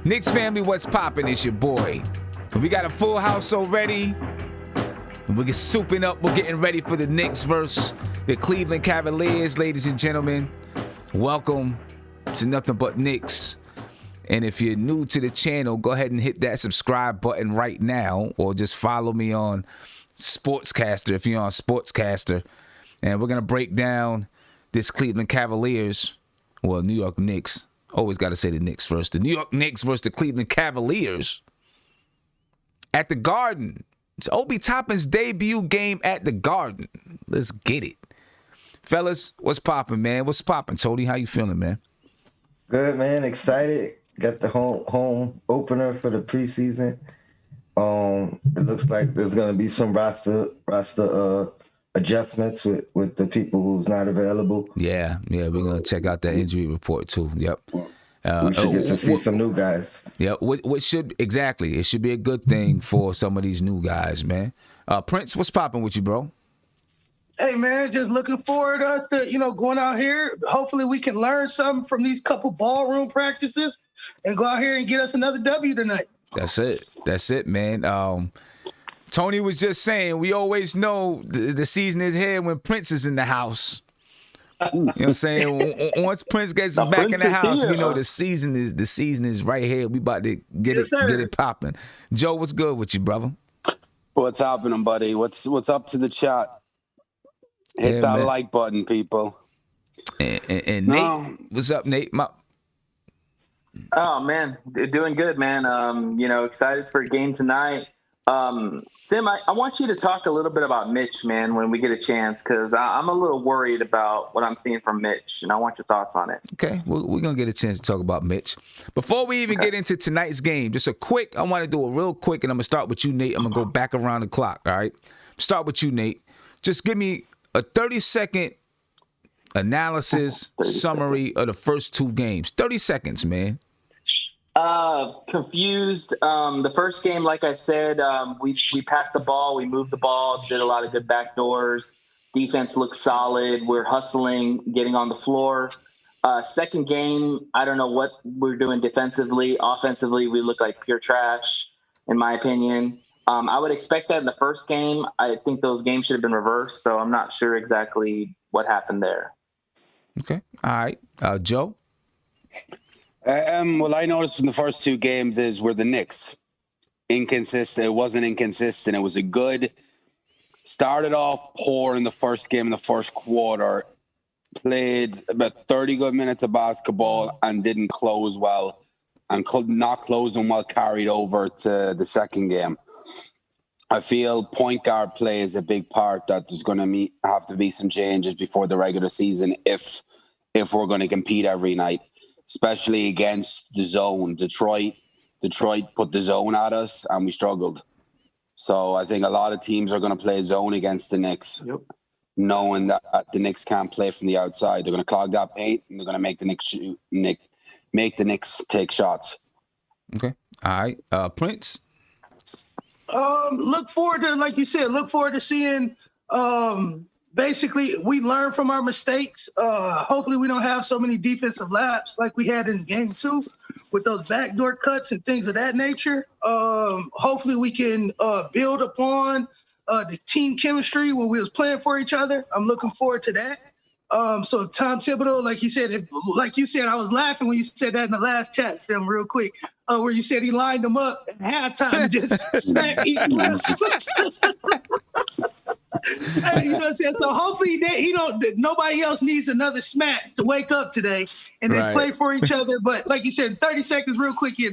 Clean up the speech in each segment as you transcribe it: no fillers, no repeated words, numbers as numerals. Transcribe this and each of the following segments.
Knicks family, what's poppin'? It's your boy. We got a full house already. We're souping up. We're getting ready for the Knicks versus the Cleveland Cavaliers, ladies and gentlemen. Welcome to Nothing But Knicks. And if you're new to the channel, go ahead and hit that subscribe button right now, or just follow me on Sportscaster if you're on Sportscaster. And we're going to break down this Cleveland Cavaliers, well, New York Knicks. Always got to say the Knicks first. The New York Knicks versus the Cleveland Cavaliers at the Garden. It's Obi Toppin's debut game at the Garden. Let's get it. Fellas, what's poppin', man? What's poppin', Tony? How you feeling, man? Good, man. Excited. Got the home opener for the preseason. It looks like there's gonna be some roster adjustments with the people who's not available. Yeah, we're gonna check out that injury report too. Yep. We should get to see some new guys. Yeah, what should exactly? It should be a good thing for some of these new guys, man. Prince, what's popping with you, bro? Hey, man, just looking forward to us to, going out here. Hopefully we can learn something from these couple ballroom practices and go out here and get us another W tonight. That's it, man. Tony was just saying, we always know the season is here when Prince is in the house. You know what I'm saying? Once Prince gets back in the house, we know the season is right here. We about to get it popping. Joe, what's good with you, brother? What's happening, buddy? What's up to the chat? Hit that like button, people. And Nate, what's up, Nate? Oh man, doing good, man. Excited for a game tonight. Tim, I want you to talk a little bit about Mitch, man, when we get a chance, because I'm a little worried about what I'm seeing from Mitch, and I want your thoughts on it. Okay, we're going to get a chance to talk about Mitch. Before we even get into tonight's game, I want to do a real quick, and I'm going to start with you, Nate. I'm going to go back around the clock, all right? Start with you, Nate. Just give me a 30-second analysis, summary of the first two games. 30 seconds, man. Confused. The first game, like I said, we passed the ball, we moved the ball, did a lot of good backdoors. Defense looked solid. We're hustling, getting on the floor. Second game, I don't know what we're doing defensively. Offensively, we look like pure trash, in my opinion. I would expect that in the first game. I think those games should have been reversed, so I'm not sure exactly what happened there. Okay. All right. Joe? What I noticed from the first two games is we're the Knicks. Inconsistent. It wasn't inconsistent. It was a good. Started off poor in the first game in the first quarter. Played about 30 good minutes of basketball and didn't close well. And not closing well carried over to the second game. I feel point guard play is a big part that there's going to have to be some changes before the regular season if we're going to compete every night. Especially against the zone. Detroit put the zone at us, and we struggled. So I think a lot of teams are going to play zone against the Knicks, knowing that the Knicks can't play from the outside. They're going to clog that paint, and they're going to make the Knicks take shots. Okay. All right. Prince? Look forward to seeing basically, we learn from our mistakes. Hopefully, we don't have so many defensive laps like we had in game two with those backdoor cuts and things of that nature. Hopefully, we can build upon the team chemistry when we was playing for each other. I'm looking forward to that. So Tom Thibodeau, like you said, I was laughing when you said that in the last chat, Sam, real quick, where you said he lined them up at halftime and just smacked each one. Hey, you know what I'm saying? So hopefully nobody else needs another smack to wake up today and then play for each other. But like you said, 30 seconds real quick here.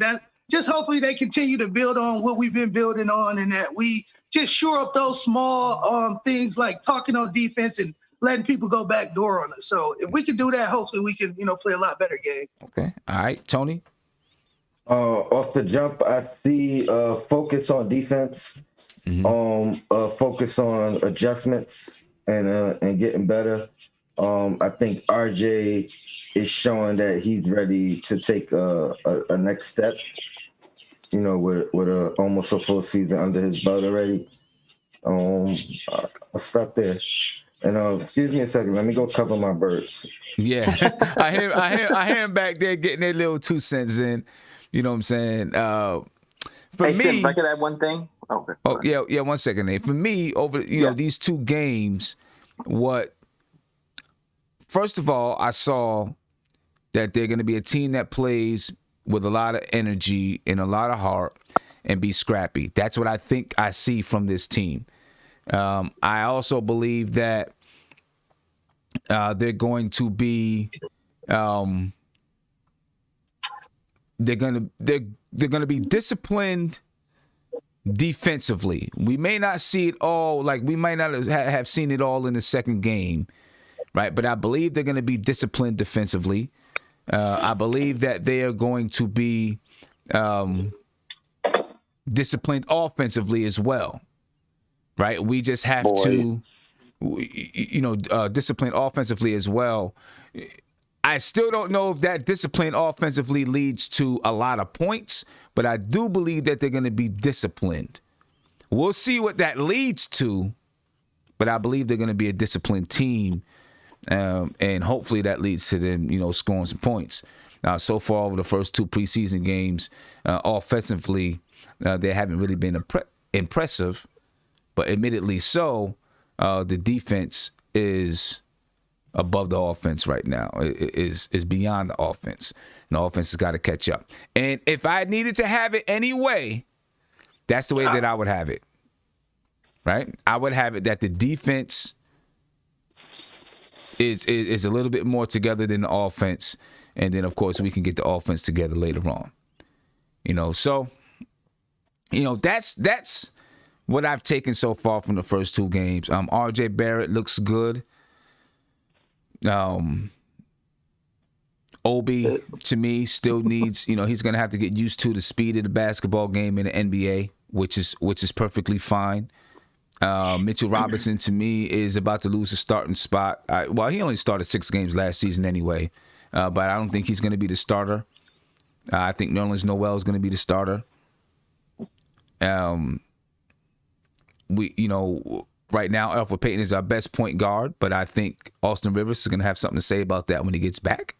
Just hopefully they continue to build on what we've been building on, and that we just shore up those small things like talking on defense and letting people go back door on us. So if we can do that, hopefully we can, play a lot better game. Okay. All right. Tony? Off the jump, I see focus on defense, focus on adjustments and getting better. I think RJ is showing that he's ready to take a next step, with almost a full season under his belt already. I'll stop there. And excuse me a second. Let me go cover my birds. Yeah, I hear him back there getting their little 2 cents in. You know what I'm saying? For Hey, me, Sim, if I could add one thing. Okay. oh yeah. 1 second, Nate. For me, over these two games, first of all, I saw that they're going to be a team that plays with a lot of energy and a lot of heart and be scrappy. That's what I think I see from this team. I also believe that they're going to be they're going to be disciplined defensively. We may not see it all, like we might not have seen it all in the second game, right? But I believe they're going to be disciplined defensively. I believe that they are going to be disciplined offensively as well, right? We just have to, discipline offensively as well. I still don't know if that discipline offensively leads to a lot of points, but I do believe that they're going to be disciplined. We'll see what that leads to, but I believe they're going to be a disciplined team, and hopefully that leads to them, scoring some points. So far over the first two preseason games, offensively, they haven't really been impressive, but admittedly so, the defense is above the offense right now. It is beyond the offense. And the offense has got to catch up. And if I needed to have it anyway, that's the way that I would have it. Right? I would have it that the defense is a little bit more together than the offense. And then, of course, we can get the offense together later on. So, that's what I've taken so far from the first two games. RJ Barrett looks good. Obi, to me, still needs, he's going to have to get used to the speed of the basketball game in the NBA, which is perfectly fine. Mitchell Robinson, to me, is about to lose a starting spot. He only started 6 games last season anyway, but I don't think he's going to be the starter. I think Nerlens Noel is going to be the starter. Right now, Elfrid Payton is our best point guard, but I think Austin Rivers is going to have something to say about that when he gets back.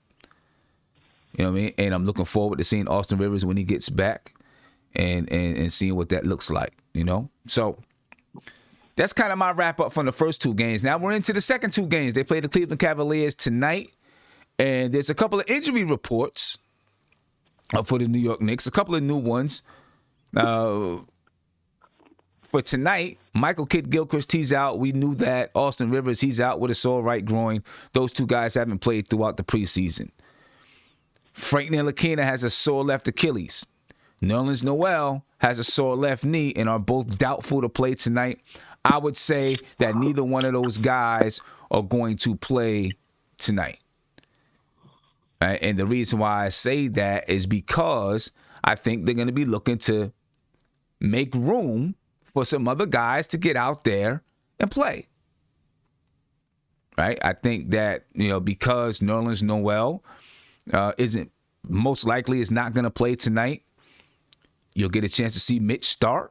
You know what I mean? And I'm looking forward to seeing Austin Rivers when he gets back and seeing what that looks like, So that's kind of my wrap up from the first two games. Now we're into the second two games. They play the Cleveland Cavaliers tonight, and there's a couple of injury reports for the New York Knicks, a couple of new ones. For tonight, Michael Kidd-Gilchrist, he's out. We knew that. Austin Rivers, he's out with a sore right groin. Those two guys haven't played throughout the preseason. Frank Ntilikina has a sore left Achilles. Nerlens Noel has a sore left knee and are both doubtful to play tonight. I would say that neither one of those guys are going to play tonight. Right? And the reason why I say that is because I think they're going to be looking to make room for some other guys to get out there and play. Right? I think that, because Nerlens Noel is not going to play tonight, you'll get a chance to see Mitch start.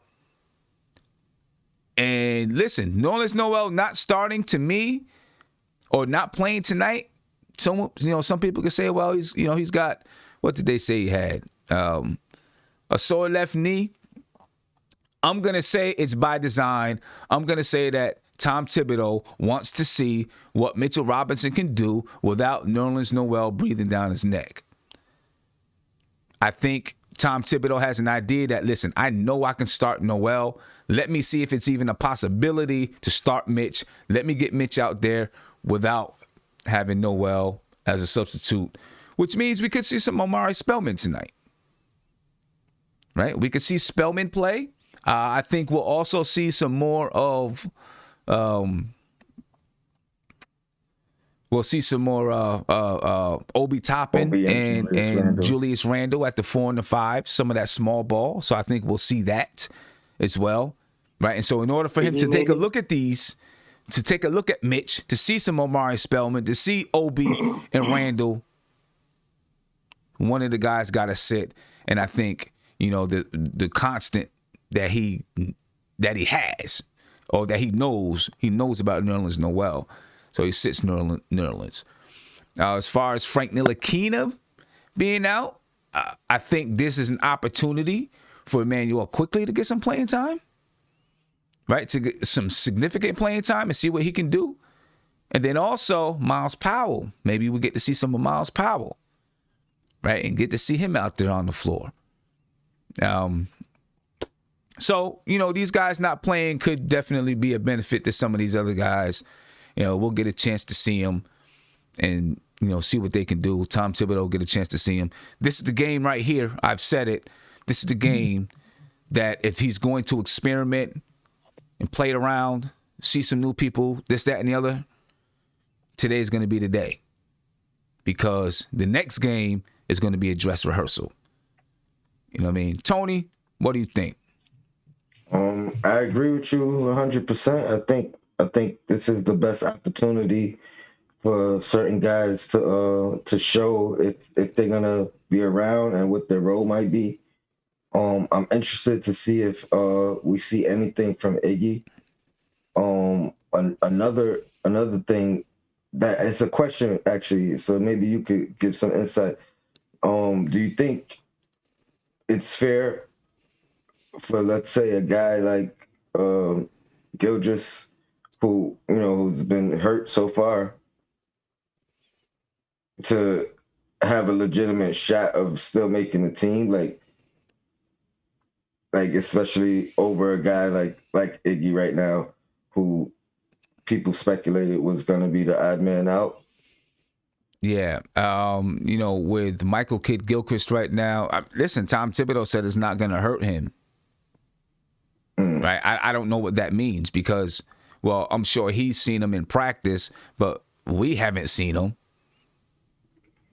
And listen, Nerlens Noel not starting to me or not playing tonight, some people can say, well, he's got, what did they say he had? A sore left knee. I'm going to say it's by design. I'm going to say that Tom Thibodeau wants to see what Mitchell Robinson can do without Nerlens Noel breathing down his neck. I think Tom Thibodeau has an idea that, listen, I know I can start Noel. Let me see if it's even a possibility to start Mitch. Let me get Mitch out there without having Noel as a substitute, which means we could see some Omari Spellman tonight. Right? We could see Spellman play. I think we'll also see some more of Obi Toppin and Julius Randle at the 4 and the 5, some of that small ball. So I think we'll see that as well. Right. And so in order for him to take a look at these, to take a look at Mitch, to see some Omari Spellman, to see Obi and Randle, one of the guys got to sit. And I think, the constant that he has, or that he knows about Nerlens Noel. So he sits Nerlens. As far as Frank Ntilikina being out, I think this is an opportunity for Emmanuel quickly to get some playing time, right? To get some significant playing time and see what he can do. And then also Miles Powell. Maybe we get to see some of Miles Powell, right? And get to see him out there on the floor. So, these guys not playing could definitely be a benefit to some of these other guys. We'll get a chance to see them and, see what they can do. Tom Thibodeau will get a chance to see him. This is the game right here. I've said it. This is the game that if he's going to experiment and play it around, see some new people, this, that, and the other, today is going to be the day. Because the next game is going to be a dress rehearsal. You know what I mean? Tony, what do you think? I agree with you 100%. I think this is the best opportunity for certain guys to show if they're gonna be around and what their role might be. I'm interested to see if we see anything from Iggy. Another thing that it's a question actually, so maybe you could give some insight. Do you think it's fair for, let's say, a guy like Gilchrist, who's been hurt so far, to have a legitimate shot of still making the team, like especially over a guy like Iggy right now, who people speculated was going to be the odd man out? Yeah, with Michael Kidd Gilchrist right now, listen, Tom Thibodeau said it's not going to hurt him. Right? I don't know what that means because, well, I'm sure he's seen him in practice, but we haven't seen him.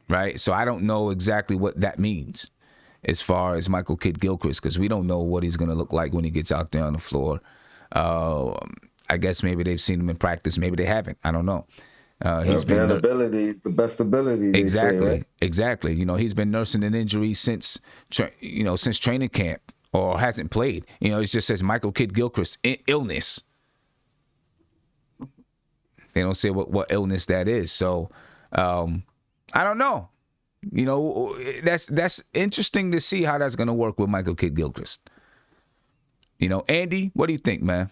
Right? So I don't know exactly what that means as far as Michael Kidd Gilchrist, because we don't know what he's going to look like when he gets out there on the floor. I guess maybe they've seen him in practice. Maybe they haven't. I don't know. He's been ability is the best ability. Exactly. Say, right? Exactly. He's been nursing an injury since training camp, or hasn't played. It just says Michael Kidd Gilchrist illness. They don't say what illness that is. So I don't know. That's interesting to see how that's going to work with Michael Kidd Gilchrist. Andy, what do you think, man?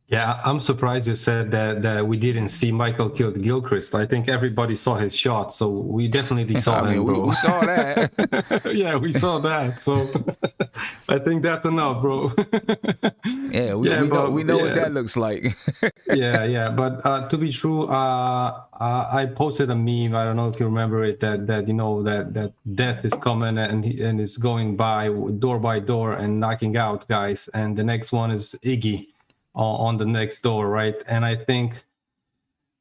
Yeah, I'm surprised you said that we didn't see Michael Kidd Gilchrist. I think everybody saw his shot, so we definitely saw him, bro. We saw that. Yeah, we saw that. So I think that's enough, bro. We know what that looks like. yeah. But to be true, I posted a meme. I don't know if you remember it. That death is coming and is going by door and knocking out guys. And the next one is Iggy on the next door, right? And I think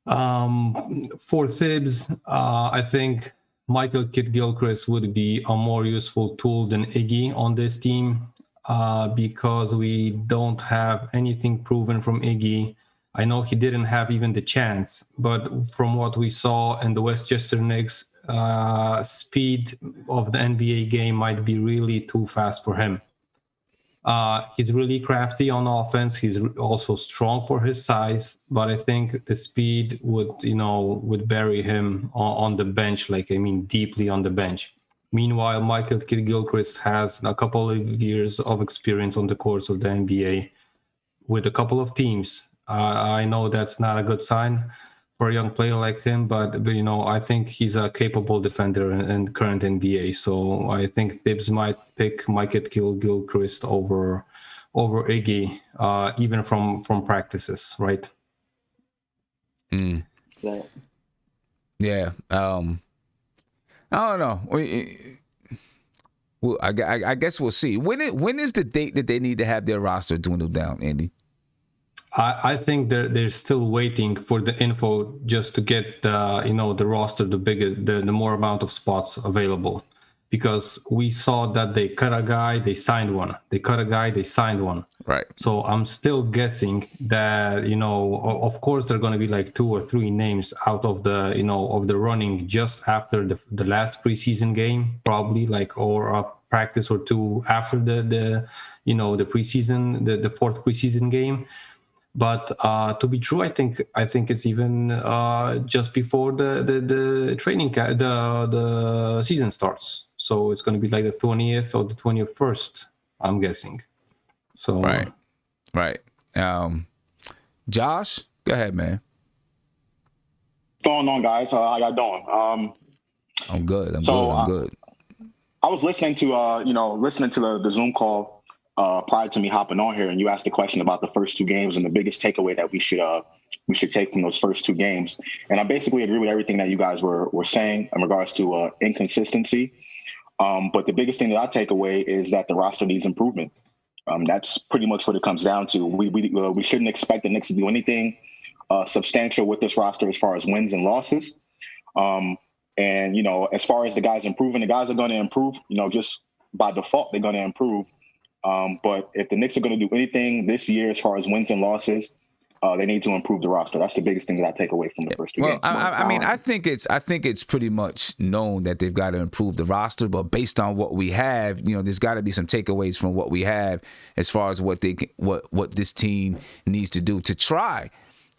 for Thibs, I think Michael Kidd Gilchrist would be a more useful tool than Iggy on this team because we don't have anything proven from Iggy. I know he didn't have even the chance, but from what we saw in the Westchester Knicks, speed of the NBA game might be really too fast for him. He's really crafty on offense. He's also strong for his size, but I think the speed would bury him on the bench, deeply on the bench. Meanwhile, Michael Kidd Gilchrist has a couple of years of experience on the courts of the NBA with a couple of teams. I know that's not a good sign for a young player like him, but I think he's a capable defender in current NBA. So I think Thibs might pick Michael Kidd Gilchrist over Iggy, even from practices, right? Yeah. I don't know. Well, I guess we'll see. When is the date that they need to have their roster dwindled down, Andy? I think they're still waiting for the info just to get the roster, the more amount of spots available, because we saw that they cut a guy, they signed one. They cut a guy, they signed one. Right. So I'm still guessing that of course there are going to be like 2 or 3 names out of the of the running just after the last preseason game, probably or a practice or 2 after the preseason, the 4th preseason game. But to be true, I think it's even just before the training the season starts. So it's going to be like the 20th or the 21st, I'm guessing. So Right. Josh, go ahead, man. What's going on, guys? How y'all doing? I'm good. I'm good. I was listening to the Zoom call prior to me hopping on here, and you asked the question about the first two games and the biggest takeaway that we should take from those first two games. And I basically agree with everything that you guys were saying in regards to inconsistency. But the biggest thing that I take away is that the roster needs improvement. That's pretty much what it comes down to. We shouldn't expect the Knicks to do anything substantial with this roster as far as wins and losses. And, as far as the guys improving, the guys are going to improve, just by default, they're going to improve. But if the Knicks are going to do anything this year as far as wins and losses, they need to improve the roster. That's the biggest thing that I take away from the first two games. I think it's pretty much known that they've got to improve the roster, but based on what we have, there's got to be some takeaways from what we have as far as what this team needs to do to try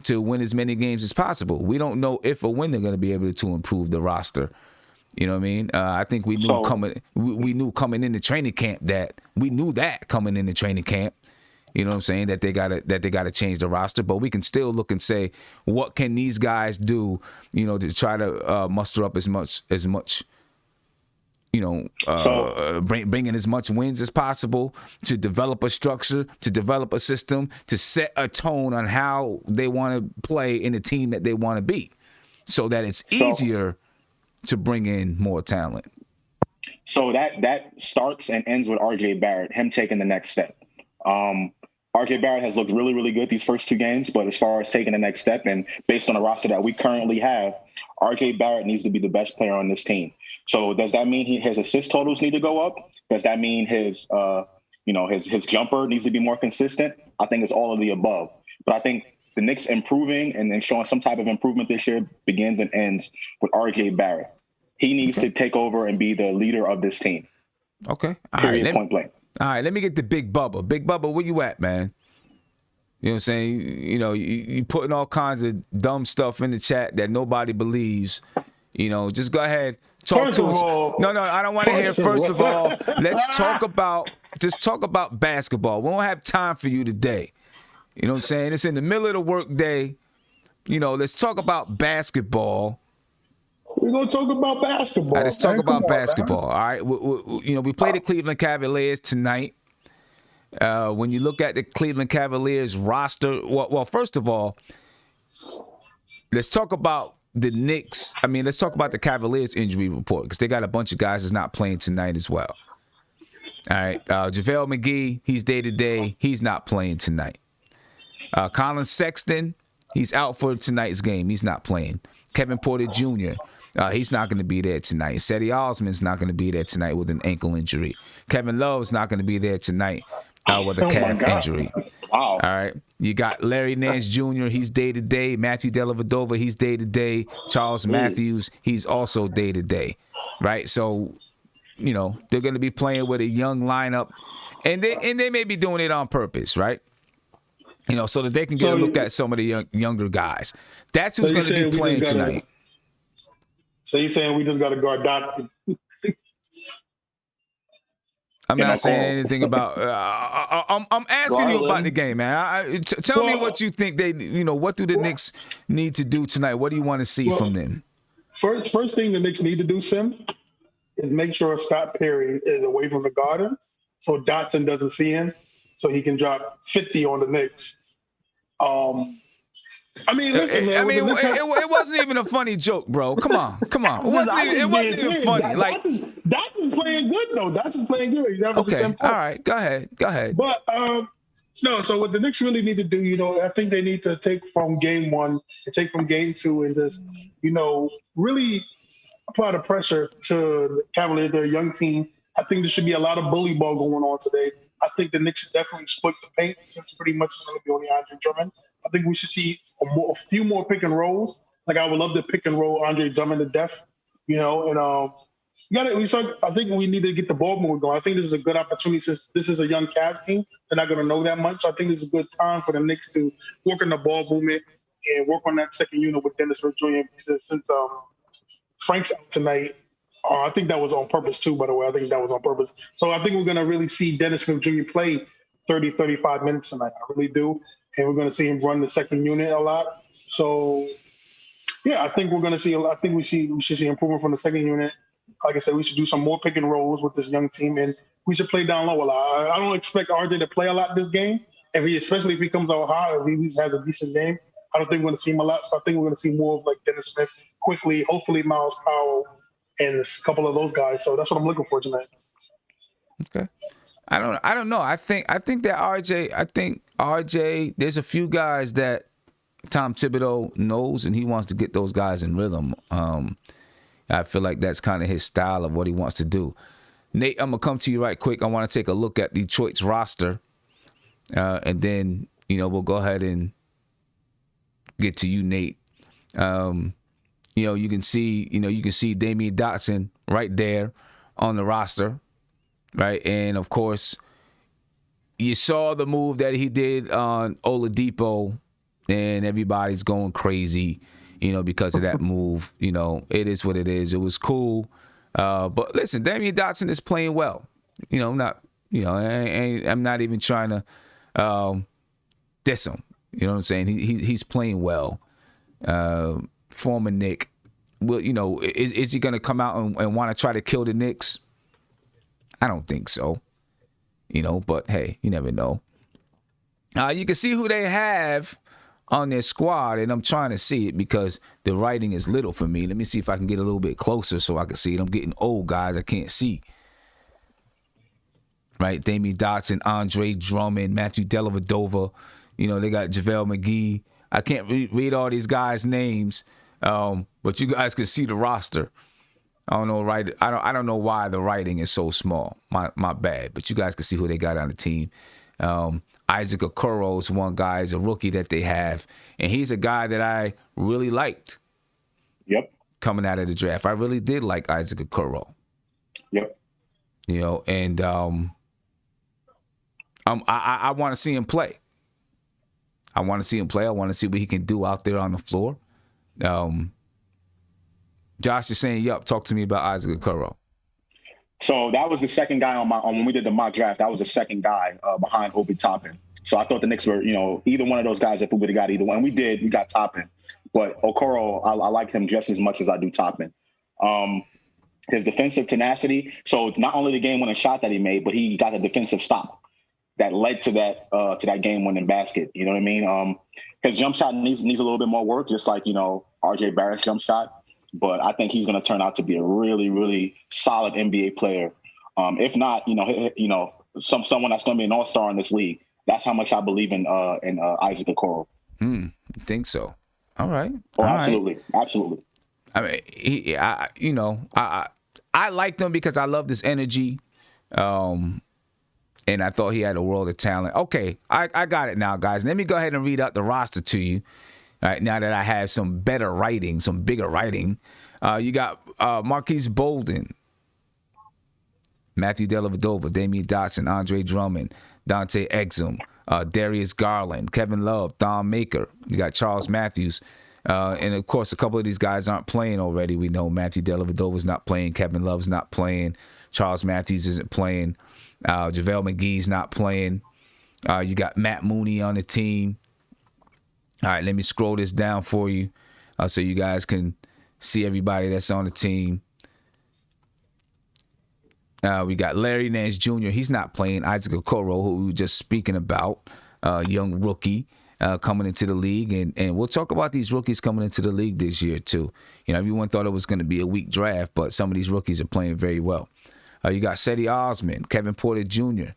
to win as many games as possible. We don't know if or when they're going to be able to improve the roster. You know what I mean? I think we knew coming into training camp that we knew that coming into training camp. You know what I'm saying? That they gotta change the roster, but we can still look and say, what can these guys do? To try to muster up as much. Bring in as much wins as possible, to develop a structure, to develop a system, to set a tone on how they want to play in the team that they want to be, so that it's easier to bring in more talent. So that starts and ends with RJ Barrett, him taking the next step. RJ Barrett has looked really, really good these first two games, but as far as taking the next step and based on the roster that we currently have, RJ Barrett needs to be the best player on this team. So does that mean his assist totals need to go up? Does that mean his jumper needs to be more consistent? I think it's all of the above. But I think the Knicks improving and then showing some type of improvement this year begins and ends with RJ Barrett. He needs to take over and be the leader of this team. Okay. Period. Point blank. All right, let me get to Big Bubba. Big Bubba, where you at, man? You know what I'm saying? You putting all kinds of dumb stuff in the chat that nobody believes. Just go ahead, talk to us. No, I don't want to hear. First of all, let's talk about basketball. We don't have time for you today. You know what I'm saying? It's in the middle of the work day. Let's talk about basketball. We're going to talk about basketball. All right, let's talk about basketball. All right. We play the Cleveland Cavaliers tonight. When you look at the Cleveland Cavaliers roster, well, first of all, let's talk about the Knicks. Let's talk about the Cavaliers injury report, because they got a bunch of guys that's not playing tonight as well. All right. JaVale McGee, he's day-to-day. He's not playing tonight. Colin Sexton, he's out for tonight's game. He's not playing. Kevin Porter Jr., he's not going to be there tonight. Cedi Osman's not going to be there tonight with an ankle injury. Kevin Love's not going to be there tonight with a calf injury. Wow. All right. You got Larry Nance Jr., he's day-to-day. Matthew Dellavedova, he's day-to-day. Charles Matthews, he's also day-to-day. Right? So, they're going to be playing with a young lineup. And they may be doing it on purpose, right? So that they can get a look at some of the younger guys. That's who's going to be playing tonight. So you're saying we just got to guard Dotson? I'm not saying anything about. I'm asking you about the game, man. Tell me what you think what do the Knicks need to do tonight? What do you want to see from them? First thing the Knicks need to do, Sim, is make sure Scott Perry is away from the garden, so Dotson doesn't see him, so he can drop 50 on the Knicks. Listen, man. It wasn't even a funny joke, bro. Come on. It wasn't even funny. Dotson's playing good though. Dotson's playing good. He's okay. All right. Go ahead. But no. So what the Knicks really need to do, I think they need to take from game one and take from game two and just, really apply the pressure to the Cavaliers, their young team. I think there should be a lot of bully ball going on today. I think the Knicks should definitely split the paint, since pretty much it's going to be on the Andre Drummond. I think we should see a few more pick and rolls. Like, I would love to pick and roll Andre Drummond to death, and I think we need to get the ball moving going. I think this is a good opportunity, since this is a young Cavs team. They're not going to know that much. So I think this is a good time for the Knicks to work on the ball movement and work on that second unit with Dennis Smith Jr. Since Frank's out tonight, I think that was on purpose too, by the way. I think that was on purpose. So I think we're going to really see Dennis Smith Jr. play 30, 35 minutes tonight. I really do. And we're going to see him run the second unit a lot. So, yeah, I think we're going to see, I think we should see improvement from the second unit. Like I said, we should do some more pick and rolls with this young team, and we should play down low a lot. I don't expect RJ to play a lot this game, especially if he comes out hot, if he has a decent game. I don't think we're going to see him a lot. So I think we're going to see more of like Dennis Smith quickly, hopefully Miles Powell, and a couple of those guys. So that's what I'm looking for tonight. Okay. I don't know. I think that RJ, there's a few guys that Tom Thibodeau knows, and he wants to get those guys in rhythm. I feel like that's kind of his style of what he wants to do. Nate, I'm going to come to you right quick. I want to take a look at Detroit's roster, and then, we'll go ahead and get to you, Nate. You can see Damian Dotson right there on the roster, right? And of course, you saw the move that he did on Oladipo, and everybody's going crazy, because of that move. It is what it is. It was cool, but listen, Damian Dotson is playing well. I'm not even trying to diss him. You know what I'm saying? He's playing well. Former Knick. Well, is he going to come out and want to try to kill the Knicks? I don't think so. But hey, you never know. You can see who they have on their squad, and I'm trying to see it because the writing is little for me. Let me see if I can get a little bit closer so I can see it. I'm getting old, guys. I can't see. Right? Damian Dotson, Andre Drummond, Matthew Dellavedova. They got JaVale McGee. I can't read all these guys' names, but you guys can see the roster. I don't know, right? I don't know why the writing is so small. My bad. But you guys can see who they got on the team. Isaac Okoro is one guy, is a rookie that they have, and he's a guy that I really liked. Yep. Coming out of the draft, I really did like Isaac Okoro. Yep. And I want to see him play. I want to see him play. I want to see what he can do out there on the floor. Josh is saying, "Yup, talk to me about Isaac Okoro." So that was the second guy on when we did the mock draft. That was the second guy behind Obi Toppin. So I thought the Knicks were, either one of those guys, if we would have got either one. And we did. We got Toppin. But Okoro, I like him just as much as I do Toppin. His defensive tenacity. So not only the game-winning shot that he made, but he got a defensive stop that led to that game-winning basket. You know what I mean? His jump shot needs a little bit more work, just like, RJ Barrett's jump shot. But I think he's going to turn out to be a really, really solid NBA player. If not, someone that's going to be an all-star in this league. That's how much I believe in Isaac Okoro. You think so? All right. Oh, all absolutely, right. Absolutely. I mean, I liked him because I love his energy, and I thought he had a world of talent. Okay, I got it now, guys. Let me go ahead and read out the roster to you. All right, now that I have some better writing, some bigger writing, you got Marquise Bolden, Matthew Dellavedova, Damian Dotson, Andre Drummond, Dante Exum, Darius Garland, Kevin Love, Thon Maker. You got Charles Matthews. And, of course, a couple of these guys aren't playing already. We know Matthew Dellavedova's not playing. Kevin Love's not playing. Charles Matthews isn't playing. JaVale McGee's not playing. You got Matt Mooney on the team. All right, let me scroll this down for you so you guys can see everybody that's on the team. We got Larry Nance Jr. He's not playing. Isaac Okoro, who we were just speaking about, young rookie coming into the league. And we'll talk about these rookies coming into the league this year, too. Everyone thought it was going to be a weak draft, but some of these rookies are playing very well. You got Cedi Osman, Kevin Porter Jr.,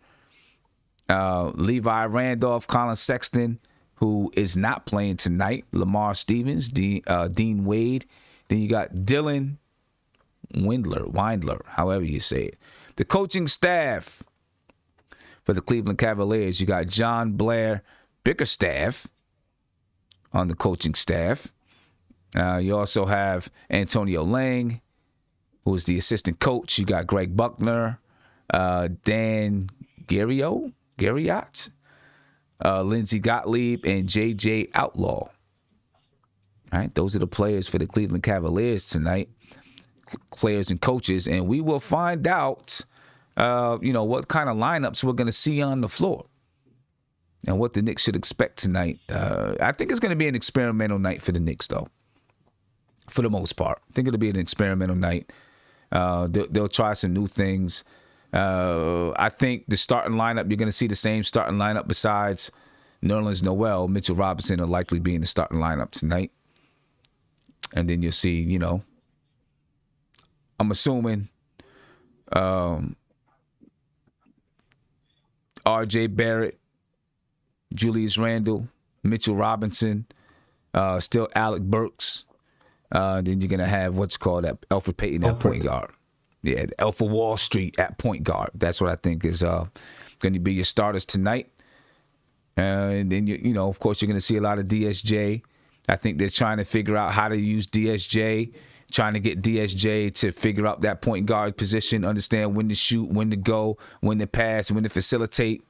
Levi Randolph, Colin Sexton, who is not playing tonight, Lamar Stevens, Dean Wade. Then you got Dylan Windler, however you say it. The coaching staff for the Cleveland Cavaliers, you got John Blair Bickerstaff on the coaching staff. You also have Antonio Lang, who is the assistant coach. You got Greg Buckner, Dan Garriott, Lindsey Gottlieb, and J.J. Outlaw. All right, those are the players for the Cleveland Cavaliers tonight. players and coaches, and we will find out, what kind of lineups we're going to see on the floor and what the Knicks should expect tonight. I think it's going to be an experimental night for the Knicks, though, for the most part. I think it'll be an experimental night. They'll try some new things. I think the starting lineup, you're going to see the same starting lineup besides Nerlens Noel. Mitchell Robinson will likely be in the starting lineup tonight. And then you'll see, I'm assuming R.J. Barrett, Julius Randle, Mitchell Robinson, still Alec Burks. Then you're going to have Elfrid Payton at point guard. Yeah, Alpha Wall Street at point guard. That's what I think is going to be your starters tonight. And then, of course, you're going to see a lot of DSJ. I think they're trying to figure out how to use DSJ, trying to get DSJ to figure out that point guard position, understand when to shoot, when to go, when to pass, when to facilitate.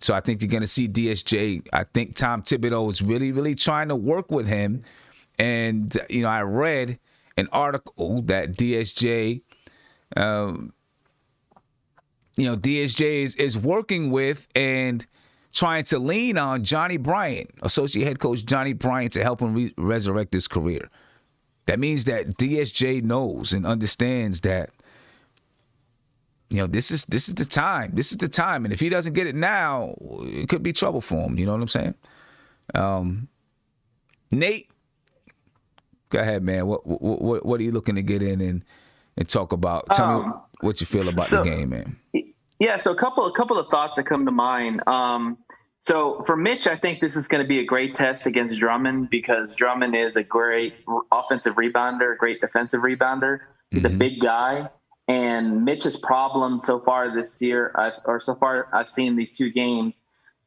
So I think you're going to see DSJ. I think Tom Thibodeau is really, really trying to work with him. And, I read an article that DSJ, DSJ is working with and trying to lean on Johnny Bryant, associate head coach Johnny Bryant, to help him resurrect his career. That means that DSJ knows and understands that, this is the time. This is the time. And if he doesn't get it now, it could be trouble for him. You know what I'm saying? Nate, go ahead, man. What are you looking to get in and talk about? Tell me what you feel about the game, man. Yeah, so a couple of thoughts that come to mind. So for Mitch, I think this is going to be a great test against Drummond, because Drummond is a great offensive rebounder, a great defensive rebounder. He's a big guy. And Mitch's problem so far this year, so far I've seen these two games,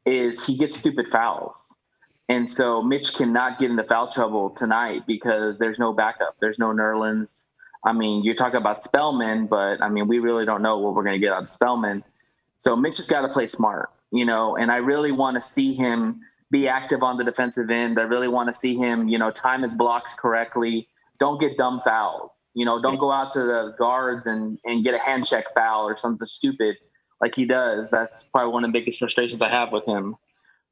is he gets stupid fouls. And so Mitch cannot get into foul trouble tonight because there's no backup. There's no Nerlens. I mean, you're talking about Spellman, but, we really don't know what we're going to get out of Spellman. So Mitch has got to play smart, and I really want to see him be active on the defensive end. I really want to see him, time his blocks correctly. Don't get dumb fouls. Don't go out to the guards and get a hand check foul or something stupid like he does. That's probably one of the biggest frustrations I have with him.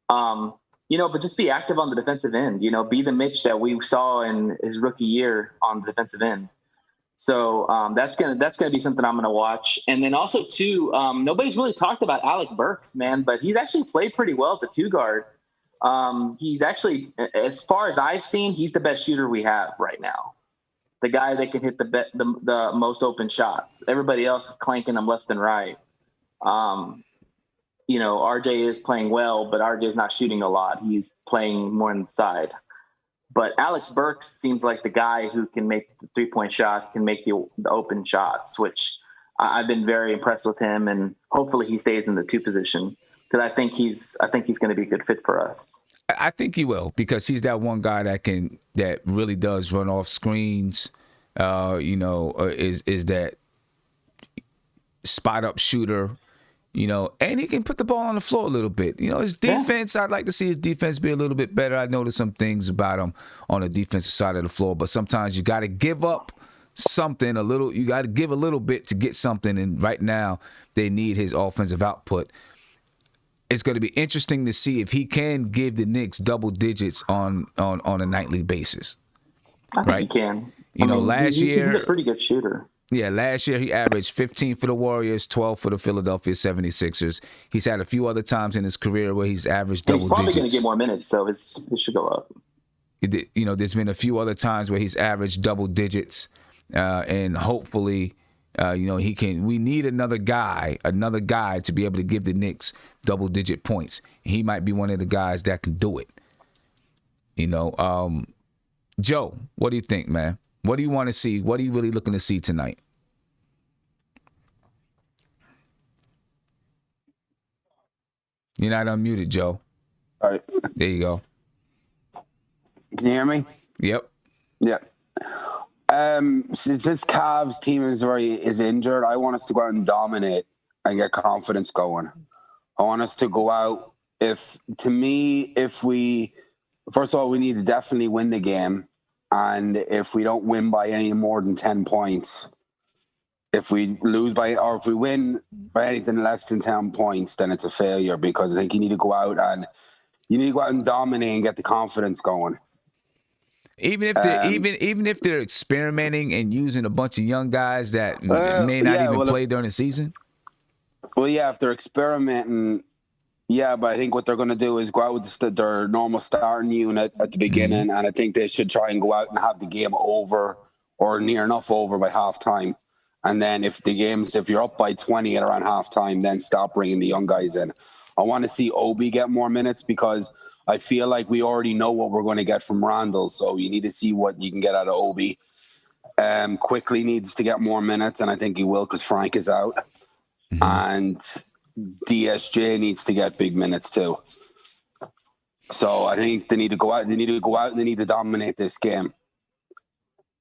But just be active on the defensive end. Be the Mitch that we saw in his rookie year on the defensive end. So that's gonna be something I'm gonna watch. And then also too, nobody's really talked about Alec Burks, man, but he's actually played pretty well at the two guard. He's actually, as far as I've seen, he's the best shooter we have right now. The guy that can hit the most open shots. Everybody else is clanking them left and right. RJ is playing well, but RJ is not shooting a lot. He's playing more inside. But Alex Burks seems like the guy who can make the 3-point shots, can make the open shots, which I've been very impressed with him, and hopefully he stays in the 2 position, because I think he's going to be a good fit for us. I think he will, because he's that one guy that really does run off screens. Is that spot up shooter. And he can put the ball on the floor a little bit. His defense, I'd like to see his defense be a little bit better. I noticed some things about him on the defensive side of the floor, but sometimes you got to give up something a little. You got to give a little bit to get something, and right now they need his offensive output. It's going to be interesting to see if he can give the Knicks double digits on a nightly basis. I think he can. Last year he's a pretty good shooter. Yeah, last year he averaged 15 for the Warriors, 12 for the Philadelphia 76ers. He's had a few other times in his career where he's averaged double digits. He's probably going to get more minutes, so it should go up. There's been a few other times where he's averaged double digits, and hopefully, he can. We need another guy to be able to give the Knicks double-digit points. He might be one of the guys that can do it. Joe, what do you think, man? What do you want to see? What are you really looking to see tonight? You're not unmuted, Joe. All right. There you go. Can you hear me? Yep. Yeah. Since this Cavs team is injured, I want us to go out and dominate and get confidence going. I want us to go out. First of all, we need to definitely win the game. And if we don't win by any more than 10 points, if we lose by, or if we win by anything less than 10 points, then it's a failure, because I think you need to go out and dominate and get the confidence going. Even if they're even if they're experimenting and using a bunch of young guys that may not even play during the season. Well, yeah, if they're experimenting, yeah, but I think what they're going to do is go out with their normal starting unit at the beginning, and I think they should try and go out and have the game over or near enough over by halftime. And then if you're up by 20 at around halftime, then stop bringing the young guys in. I want to see Obi get more minutes, because I feel like we already know what we're going to get from Randall. So you need to see what you can get out of Obi. Quickly needs to get more minutes, and I think he will, because Frank is out. Mm-hmm. And DSJ needs to get big minutes too. So I think they need to go out. They need to dominate this game.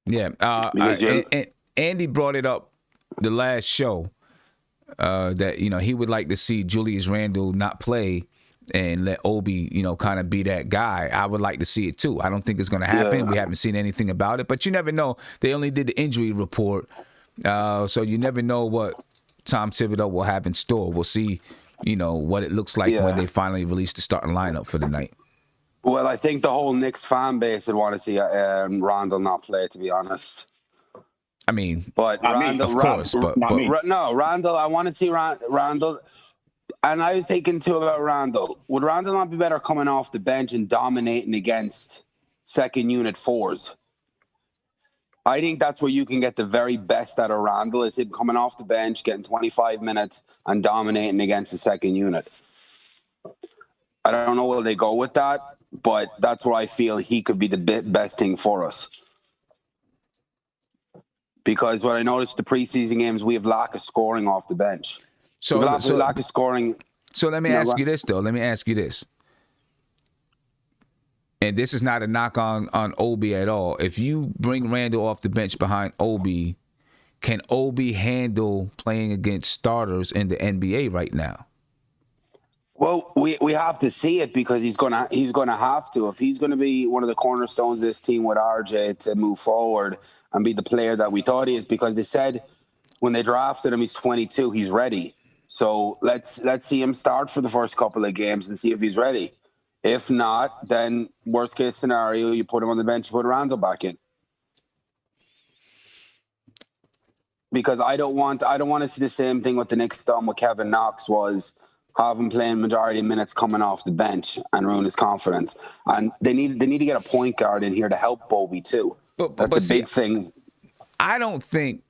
Yeah. And Andy brought it up the last show that he would like to see Julius Randle not play and let Obi kind of be that guy. I would like to see it too. I don't think it's going to happen. Yeah. We haven't seen anything about it, but you never know. They only did the injury report, so you never know what Tom Thibodeau will have in store. We'll see, what it looks like when they finally release the starting lineup for the night. Well, I think the whole Knicks fan base would want to see Randall not play, to be honest. I mean, but Randall, of course, but Randall. I want to see Randall. And I was thinking too about Randall. Would Randall not be better coming off the bench and dominating against second unit fours? I think that's where you can get the very best out of Randall, is him coming off the bench, getting 25 minutes and dominating against the second unit. I don't know where they go with that, but that's where I feel he could be the best thing for us. Because what I noticed the preseason games, we have lack of scoring off the bench. So lack of scoring. So let me ask you this, though. Let me ask you this. And this is not a knock on Obi at all. If you bring Randall off the bench behind Obi, can Obi handle playing against starters in the NBA right now? Well, we have to see it, because he's gonna have to. If he's gonna be one of the cornerstones of this team with RJ to move forward and be the player that we thought he is, because they said when they drafted him he's 22, he's ready. So let's see him start for the first couple of games and see if he's ready. If not, then worst case scenario, you put him on the bench, put Randall back in. Because I don't want to see the same thing with the Knicks done with Kevin Knox, was have him playing majority of minutes coming off the bench and ruin his confidence. And they need to get a point guard in here to help Bobby too. That's a big thing. I don't think,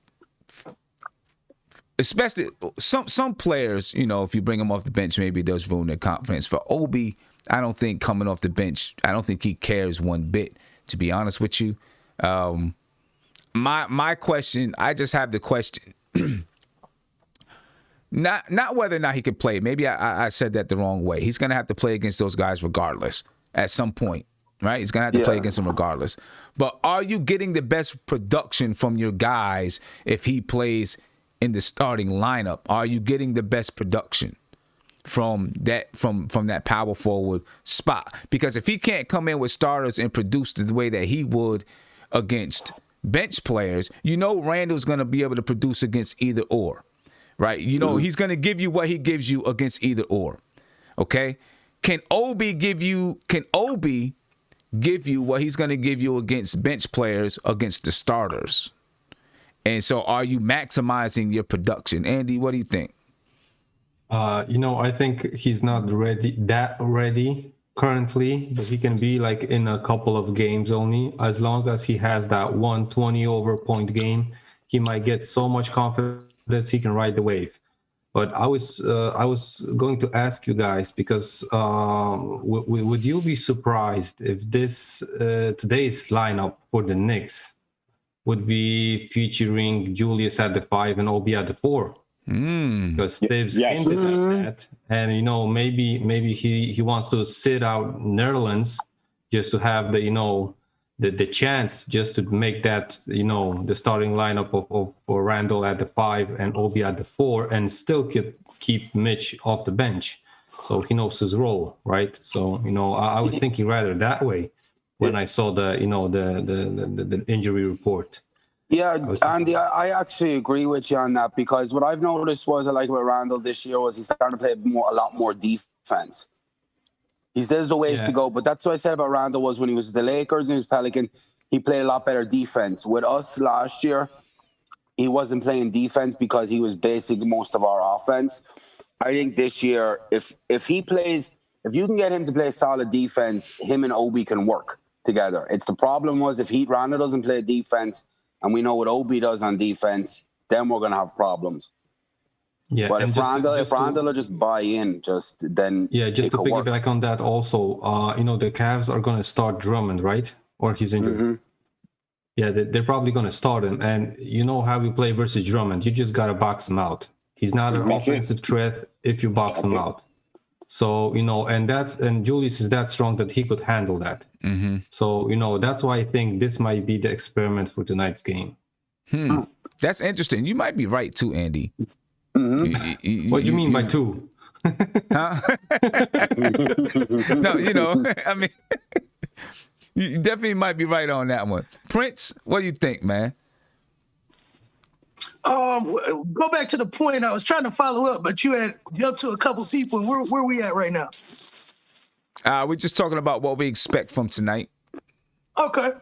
especially some players, if you bring them off the bench, maybe it does ruin their confidence. For Obi, I don't think coming off the bench, I don't think he cares one bit, to be honest with you. My question, I just have the question. Not whether or not he could play. Maybe I said that the wrong way. He's going to have to play against those guys regardless at some point, right? He's going to have to play against them regardless. But are you getting the best production from your guys if he plays in the starting lineup? Are you getting the best production from that power forward spot? Because if he can't come in with starters and produce the way that he would against bench players, Randall's going to be able to produce against either or. Right? He's going to give you what he gives you against either or. Okay? Can Obi give you what he's going to give you against bench players, against the starters? And so are you maximizing your production? Andy, what do you think? I think he's not ready currently, but he can be like in a couple of games only. As long as he has that 120 over point game, he might get so much confidence that he can ride the wave. But I was going to ask you guys, because would you be surprised if this today's lineup for the Knicks would be featuring Julius at the 5 and Obi at the 4? Because they've hinted at that, and maybe he wants to sit out Netherlands just to have the chance just to make that, the starting lineup for Randall at the 5 and Obi at the 4, and still keep Mitch off the bench. So he knows his role, right? So, I was thinking rather that way. when I saw the injury report. Yeah, Andy, I actually agree with you on that, because what I've noticed was I like about Randall this year was he's starting to play a lot more defense. There's a ways to go, but that's what I said about Randall was when he was the Lakers and he was Pelican, he played a lot better defense. With us last year, he wasn't playing defense because he was basically most of our offense. I think this year, if you can get him to play solid defense, him and Obi can work together. It's the problem was if Randall doesn't play defense, and we know what Obi does on defense, then we're gonna have problems. Yeah, but if Randall will just buy in, just to piggyback on that also, the Cavs are gonna start Drummond, right? Or he's injured. Mm-hmm. Yeah, they're probably gonna start him, and you know how we play versus Drummond. You just gotta box him out. He's not an offensive threat if you box him out. So, and Julius is that strong that he could handle that. Mm-hmm. So, that's why I think this might be the experiment for tonight's game. That's interesting. You might be right too, Andy. Mm-hmm. What do you mean by two? Huh? No, I mean, you definitely might be right on that one. Prince, what do you think, man? Go back to the point. I was trying to follow up, but you had jumped to a couple people. Where we at right now? We're just talking about what we expect from tonight. Okay.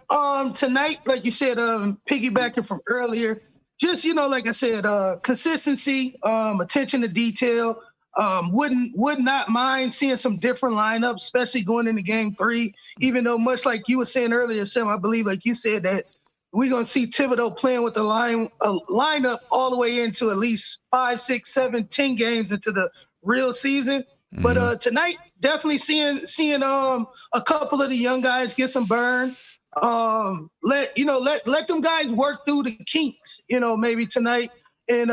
Tonight, like you said, piggybacking from earlier, just like I said, consistency, attention to detail. Would not mind seeing some different lineups, especially going into Game 3. Even though, much like you were saying earlier, Sam, I believe, like you said, that we're going to see Thibodeau playing with the lineup all the way into at least 5, 6, 7, 10 games into the real season. Mm-hmm. But tonight, definitely seeing a couple of the young guys get some burn. Let them guys work through the kinks, maybe tonight, and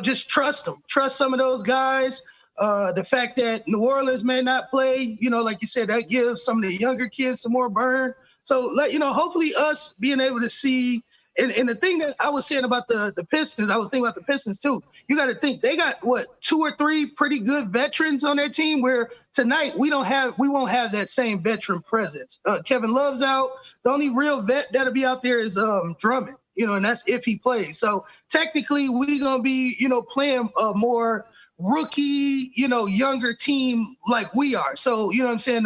just trust them. Trust some of those guys. The fact that New Orleans may not play, like you said, that gives some of the younger kids some more burn. So, hopefully us being able to see, and the thing that I was saying about the Pistons, I was thinking about the Pistons too. You got to think they got 2 or 3 pretty good veterans on that team. Where tonight we won't have that same veteran presence. Kevin Love's out. The only real vet that'll be out there is Drummond. And that's if he plays. So technically, we're gonna be playing a more rookie, younger team like we are. So what I'm saying.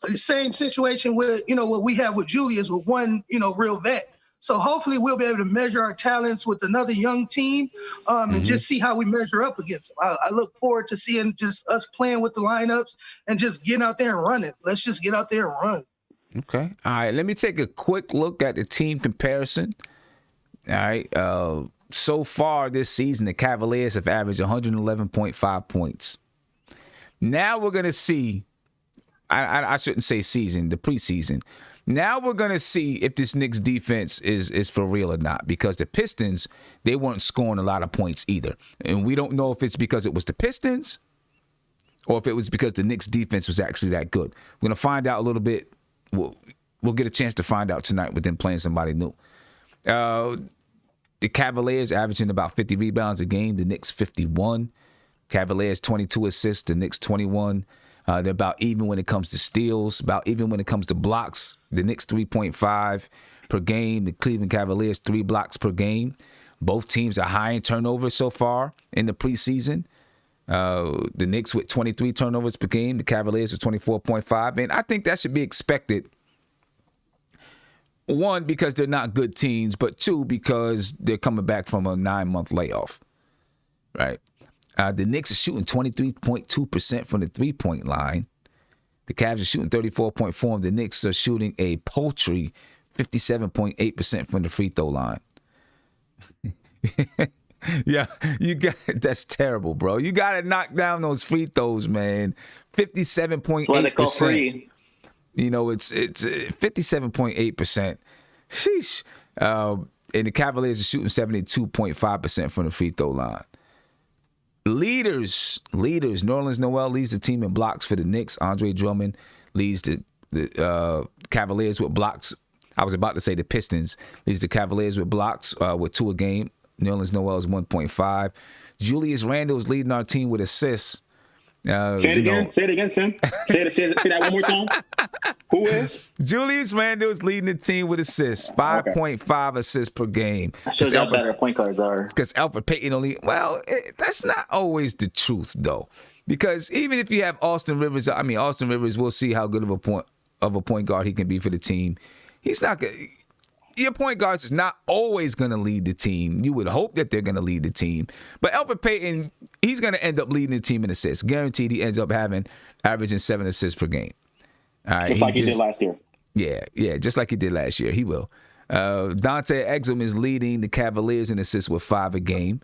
The same situation with what we have with Julius with one real vet. So hopefully we'll be able to measure our talents with another young team and just see how we measure up against them. I look forward to seeing just us playing with the lineups and just getting out there and running. Let's just get out there and run. Okay. All right. Let me take a quick look at the team comparison. All right. So far this season, the Cavaliers have averaged 111.5 points. Now we're going to see, I shouldn't say season, the preseason. Now we're going to see if this Knicks defense is for real or not, because the Pistons, they weren't scoring a lot of points either. And we don't know if it's because it was the Pistons or if it was because the Knicks defense was actually that good. We're going to find out a little bit. We'll get a chance to find out tonight with them playing somebody new. The Cavaliers averaging about 50 rebounds a game. The Knicks 51. Cavaliers 22 assists. The Knicks 21. They're about even when it comes to steals, about even when it comes to blocks. The Knicks 3.5 per game. The Cleveland Cavaliers 3 blocks per game. Both teams are high in turnovers so far in the preseason. The Knicks with 23 turnovers per game. The Cavaliers with 24.5. And I think that should be expected. 1, because they're not good teams, but 2, because they're coming back from a 9-month layoff. Right? The Knicks are shooting 23.2% from the three-point line. The Cavs are shooting 34.4%. The Knicks are shooting a paltry 57.8% from the free throw line. Yeah, that's terrible, bro. You got to knock down those free throws, man. 57.8%. That's why they call free. It's 57.8%. Sheesh. And the Cavaliers are shooting 72.5% from the free throw line. Leaders. New Orleans Noel leads the team in blocks for the Knicks. Andre Drummond leads the Cavaliers with blocks. I was about to say the Pistons leads the Cavaliers with blocks with 2 a game. New Orleans Noel is 1.5. Julius Randle is leading our team with assists. Say it again. Say it again, Sim. Say that one more time. Who is? Julius Randle's leading the team with assists, 5.5 assists per game. Shows how better point guards are. Because Alfred Payton only, that's not always the truth, though. Because even if you have Austin Rivers, Austin Rivers, we'll see how good of a point guard he can be for the team. He's not good. Your point guards is not always going to lead the team. You would hope that they're going to lead the team. But Alfred Payton, he's going to end up leading the team in assists. Guaranteed he ends up averaging 7 assists per game. All right, just like he did last year. Yeah, just like he did last year. He will. Dante Exum is leading the Cavaliers in assists with 5 a game.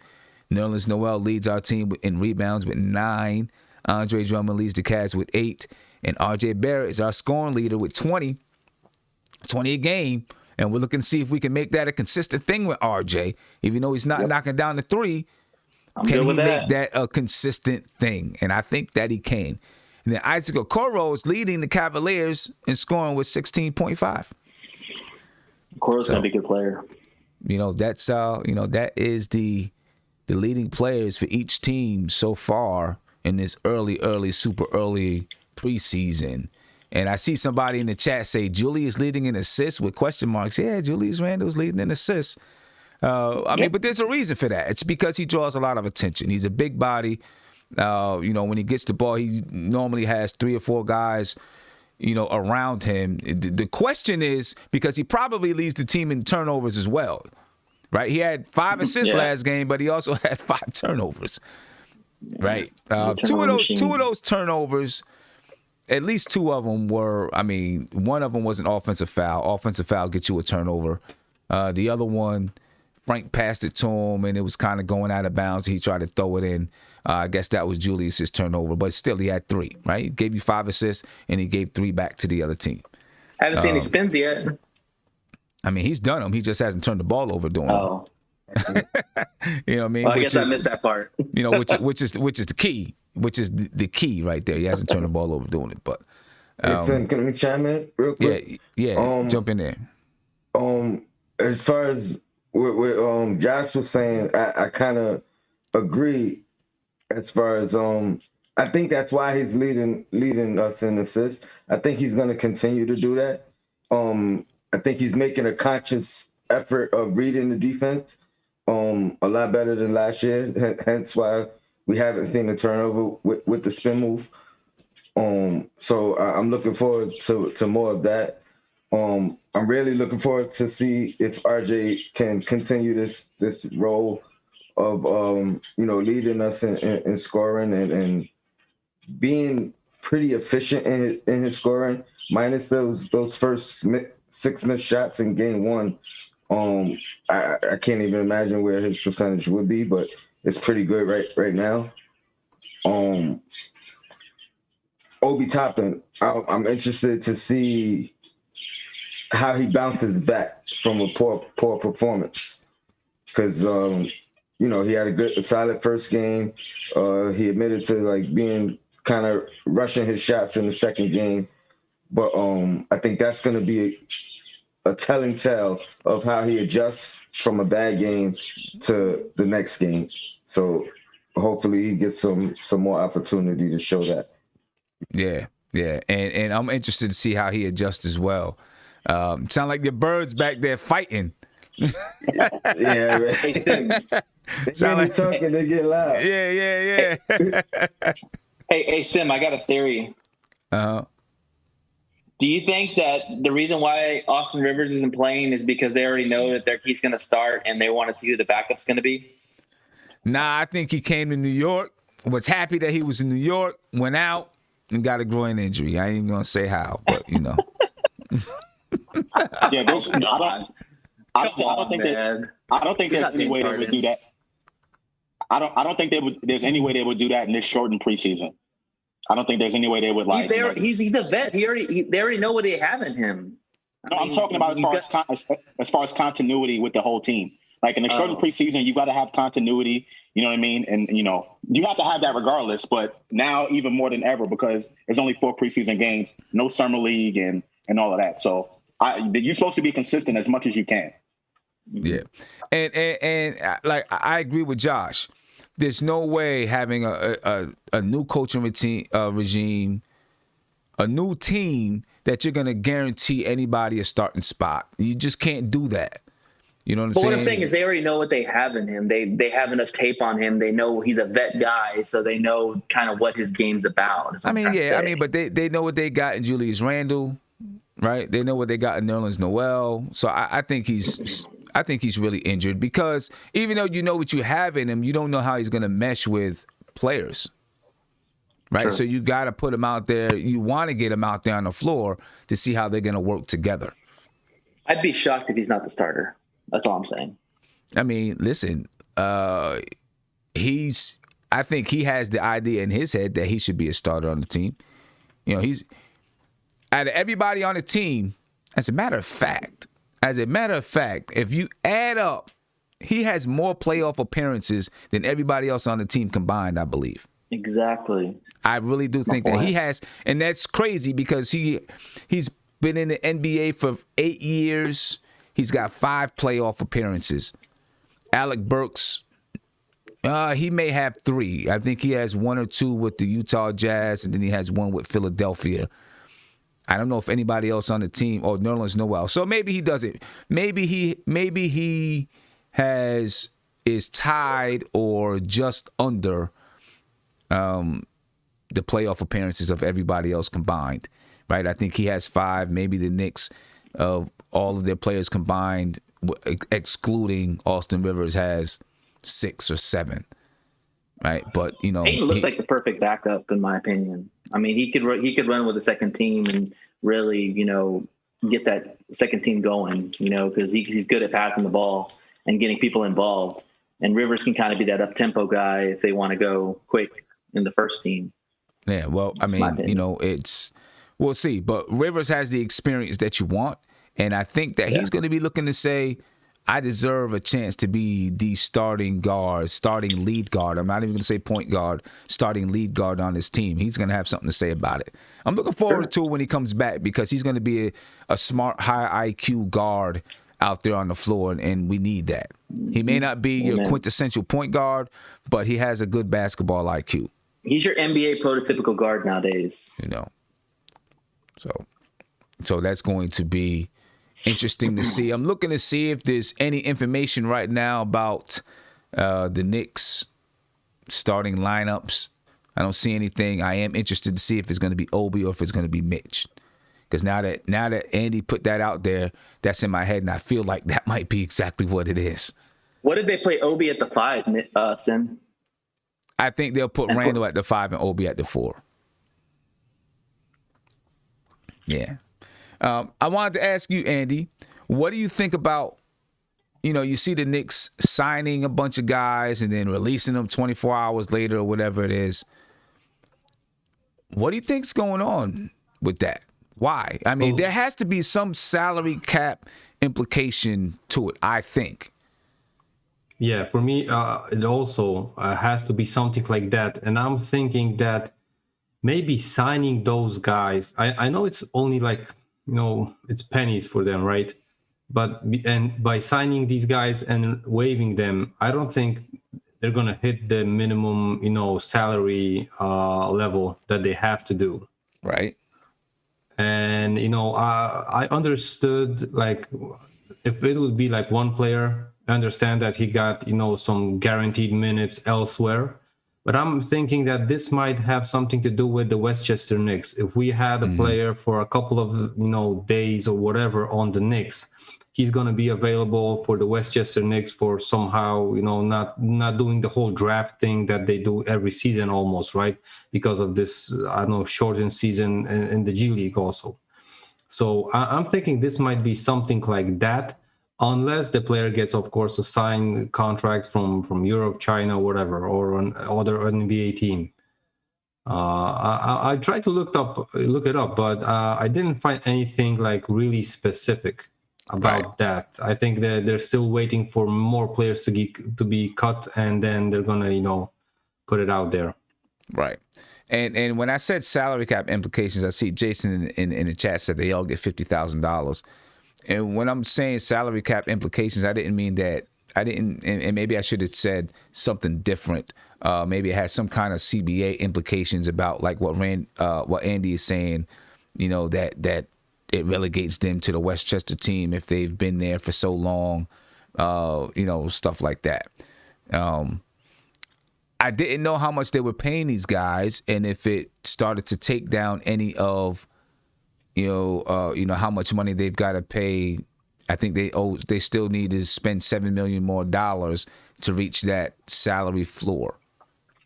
Nerlens Noel leads our team in rebounds with 9. Andre Drummond leads the Cavs with 8. And R.J. Barrett is our scoring leader with 20 a game. And we're looking to see if we can make that a consistent thing with RJ. Even though he's not knocking down the 3, can he make that a consistent thing? And I think that he can. And then Isaac Okoro is leading the Cavaliers in scoring with 16.5. Okoro's going to be a good player. That's that is the leading players for each team so far in this super early preseason. And I see somebody in the chat say Julius leading in assists with question marks. Yeah, Julius Randle's leading in assists. But there's a reason for that. It's because he draws a lot of attention. He's a big body. When he gets the ball, he normally has 3 or 4 guys, around him. The question is, because he probably leads the team in turnovers as well, right? He had 5 assists last game, but he also had 5 turnovers, right? Two of those turnovers. At least 2 of them were, one of them was an offensive foul. Offensive foul gets you a turnover. The other one, Frank passed it to him, and it was kind of going out of bounds. He tried to throw it in. I guess that was Julius's turnover. But still, he had 3, right? He gave you 5 assists, and he gave 3 back to the other team. I haven't seen any spins yet. He's done them. He just hasn't turned the ball over doing them. You know what I mean? Well, I guess I missed that part. Which is the key. Which is the key right there. He hasn't turned the ball over doing it, but Tim, can we chime in real quick? Yeah. Jump in there. As far as what Josh was saying, I kind of agree. As far as I think that's why he's leading us in assists. I think he's going to continue to do that. I think he's making a conscious effort of reading the defense a lot better than last year. Hence why we haven't seen the turnover with the spin move. So I'm looking forward to more of that. I'm really looking forward to see if RJ can continue this role of leading us in scoring and being pretty efficient in his scoring, minus those first 6 missed shots in game 1. I can't even imagine where his percentage would be, but it's pretty good right now. Obi Toppin, I'm interested to see how he bounces back from a poor performance, because he had a solid first game. He admitted to being kind of rushing his shots in the second game, but I think that's going to be a telling tale of how he adjusts from a bad game to the next game. So hopefully he gets some more opportunity to show that. Yeah. And I'm interested to see how he adjusts as well. Sound like your birds back there fighting. Yeah, right. Sound like talking, they get loud. Yeah. Hey, Sim, I got a theory. Do you think that the reason why Austin Rivers isn't playing is because they already know that he's going to start and they want to see who the backup's going to be? Nah, I think he came to New York, was happy that he was in New York, went out, and got a groin injury. I ain't even going to say how, but Yeah, I don't think there's any way they would do that. I don't think there's any way they would do that in this shortened preseason. I don't think there's any way they would he's a vet. They already know what they have in him. I'm talking about as far as continuity with the whole team. Like in the shortened preseason, you got to have continuity. You know what I mean? And you have to have that regardless. But now even more than ever, because there's only 4 preseason games, no summer league, and all of that. So you're supposed to be consistent as much as you can. Yeah, and I agree with Josh. there's no way having a new coaching regime, a new team, that you're going to guarantee anybody a starting spot. You just can't do that. You know what I'm saying? What I'm saying is they already know what they have in him. They have enough tape on him. They know he's a vet guy, so they know kind of what his game's about. I mean, but they know what they got in Julius Randle, right? They know what they got in Nerlens Noel. So I think he's really injured, because even though you know what you have in him, you don't know how he's going to mesh with players, right? Sure. So you got to put him out there. You want to get him out there on the floor to see how they're going to work together. I'd be shocked if he's not the starter. That's all I'm saying. I mean, listen, I think he has the idea in his head that he should be a starter on the team. You know, he's out of everybody on the team. As a matter of fact, if you add up, he has more playoff appearances than everybody else on the team combined, I believe. Exactly. I really do think that he has, and that's crazy because he's been in the NBA for 8 years. He's got 5 playoff appearances. Alec Burks, he may have 3. I think he has 1 or 2 with the Utah Jazz, and then he has 1 with Philadelphia. I don't know if anybody else on the team, or Nerlens Noel. So maybe he doesn't. Maybe he is tied or just under the playoff appearances of everybody else combined, right? I think he has 5. Maybe the Knicks, all of their players combined, excluding Austin Rivers, has 6 or 7, right? But you know, Payton looks like the perfect backup, in my opinion. I mean, he could run with the second team and really, you know, get that second team going, you know, because he's good at passing the ball and getting people involved. And Rivers can kind of be that up-tempo guy if they want to go quick in the first team. Yeah, well, I mean, you know, we'll see. But Rivers has the experience that you want. And I think that he's going to be looking to say, I deserve a chance to be the starting lead guard. I'm not even going to say point guard, starting lead guard on his team. He's going to have something to say about it. I'm looking forward to it when he comes back, because he's going to be a smart, high IQ guard out there on the floor, and we need that. He may not be your quintessential point guard, but he has a good basketball IQ. He's your NBA prototypical guard nowadays. You know, so that's going to be interesting to see. I'm looking to see if there's any information right now about the Knicks starting lineups. I don't see anything. I am interested to see if it's going to be Obi or if it's going to be Mitch. Because now that Andy put that out there, that's in my head, and I feel like that might be exactly what it is. What did they play Obi at the 5, Sim? I think they'll put Randall at the 5 and Obi at the 4. Yeah. I wanted to ask you, Andy, what do you think about, you know, you see the Knicks signing a bunch of guys and then releasing them 24 hours later or whatever it is. What do you think's going on with that? Why? I mean, there has to be some salary cap implication to it, I think. Yeah, for me, it also has to be something like that. And I'm thinking that maybe signing those guys, I know it's only like, you know, it's pennies for them, right? And by signing these guys and waiving them, I don't think they're going to hit the minimum, you know, salary level that they have to do. Right. And, you know, I understood, like, if it would be like one player, I understand that he got, you know, some guaranteed minutes elsewhere. But I'm thinking that this might have something to do with the Westchester Knicks. If we had a player for a couple of, you know, days or whatever on the Knicks, he's going to be available for the Westchester Knicks for somehow, you know, not doing the whole draft thing that they do every season almost, right? Because of this, I don't know, shortened season in the G League also. So I'm thinking this might be something like that, unless the player gets, of course, a signed contract from Europe, China, whatever, or an other NBA team. I tried to look it up, but I didn't find anything like really specific about that. I think that they're still waiting for more players to be cut, and then they're gonna, you know, put it out there. Right. And when I said salary cap implications, I see Jason in the chat said they all get $50,000. And when I'm saying salary cap implications, I didn't mean that and maybe I should have said something different. Maybe it has some kind of CBA implications about like what Andy is saying, that it relegates them to the Westchester team if they've been there for so long, stuff like that. I didn't know how much they were paying these guys, and if it started to take down any of, how much money they've got to pay. I think they still need to spend $7 million more to reach that salary floor.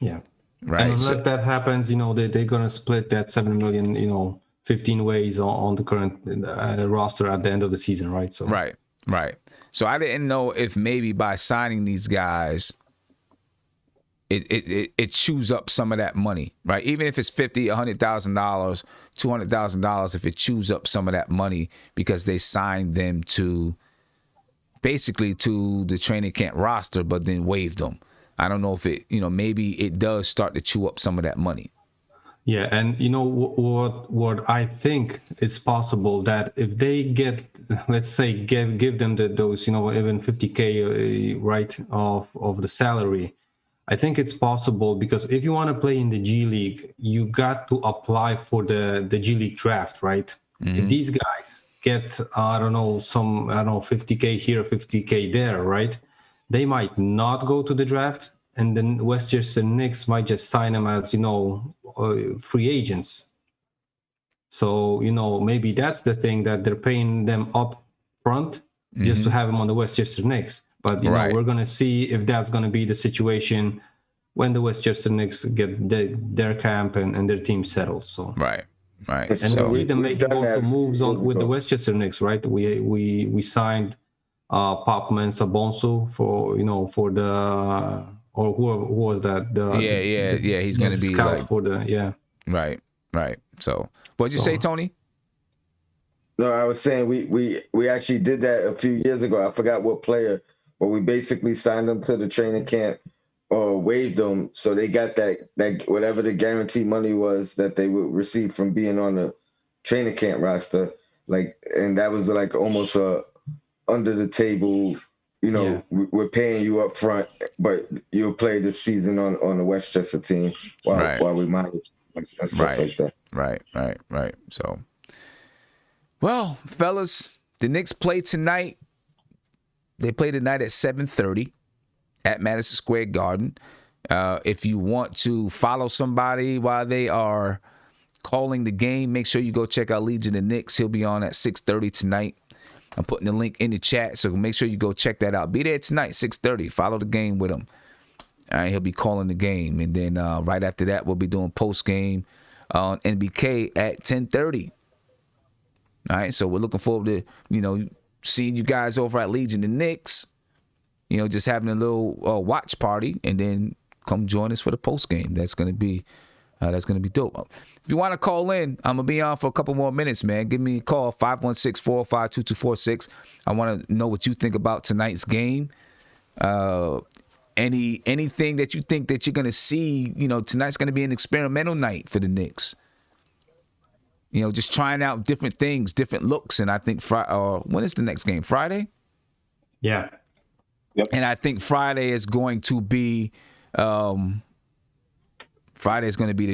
Yeah. Right. And unless that happens, they're gonna split that $7 million, 15 ways on the current roster at the end of the season, right? So right. So I didn't know if maybe by signing these guys, it chews up some of that money, right? Even if it's $50,000, $100,000, $200,000, if it chews up some of that money because they signed them to basically to the training camp roster, but then waived them. I don't know if it, maybe it does start to chew up some of that money. Yeah, and what I think is possible that if they get, let's say, give them those, even $50K right of the salary. I think it's possible because if you want to play in the G League, you got to apply for the G League draft, right? Mm-hmm. If these guys get, 50K here, 50K there, right? They might not go to the draft, and then Westchester Knicks might just sign them as, free agents. So, maybe that's the thing that they're paying them up front just to have them on the Westchester Knicks. But, we're going to see if that's going to be the situation when the Westchester Knicks get their camp and their team settled. So Right. And so, we see them making also moves with the Westchester Knicks, right? We signed Pop Mensah-Bonsu for the or who was that? He's going to be scout like, for the Right. So what'd you say, Tony? No, I was saying we actually did that a few years ago. I forgot what player, but we basically signed them to the training camp or waived them, so they got that whatever the guarantee money was that they would receive from being on the training camp roster, and that was like almost a under the table. We're paying you up front, but you'll play this season on the Westchester team while we manage stuff like that. Right. So, well, fellas, the Knicks play tonight. They play tonight at 7:30 at Madison Square Garden. If you want to follow somebody while they are calling the game, make sure you go check out Legion of Knicks. He'll be on at 6:30 tonight. I'm putting the link in the chat, so make sure you go check that out. Be there tonight, 6:30. Follow the game with him. All right, he'll be calling the game. And then right after that, we'll be doing post-game on NBK at 10:30. All right, so we're looking forward to, seeing you guys over at Legion of Knicks. Just having a little watch party, and then come join us for the post-game. That's gonna be dope. If you want to call in, I'm going to be on for a couple more minutes, man. Give me a call, 516-405-2246. I want to know what you think about tonight's game. Anything that you think that you're going to see, tonight's going to be an experimental night for the Knicks. Just trying out different things, different looks. And I think when is the next game? Friday? Yeah. Yep. And I think Friday is going to be the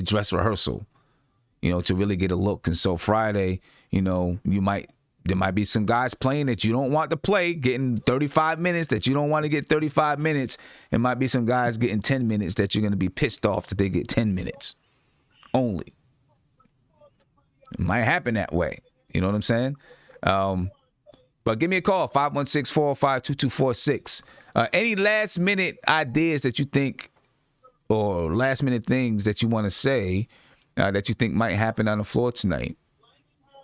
dress rehearsal. To really get a look. And so Friday, there might be some guys playing that you don't want to play, getting 35 minutes that you don't want to get 35 minutes. It might be some guys getting 10 minutes that you're going to be pissed off that they get 10 minutes only. It might happen that way. You know what I'm saying? But give me a call, 516-405-2246. Any last minute ideas that you think or last minute things that you want to say that you think might happen on the floor tonight?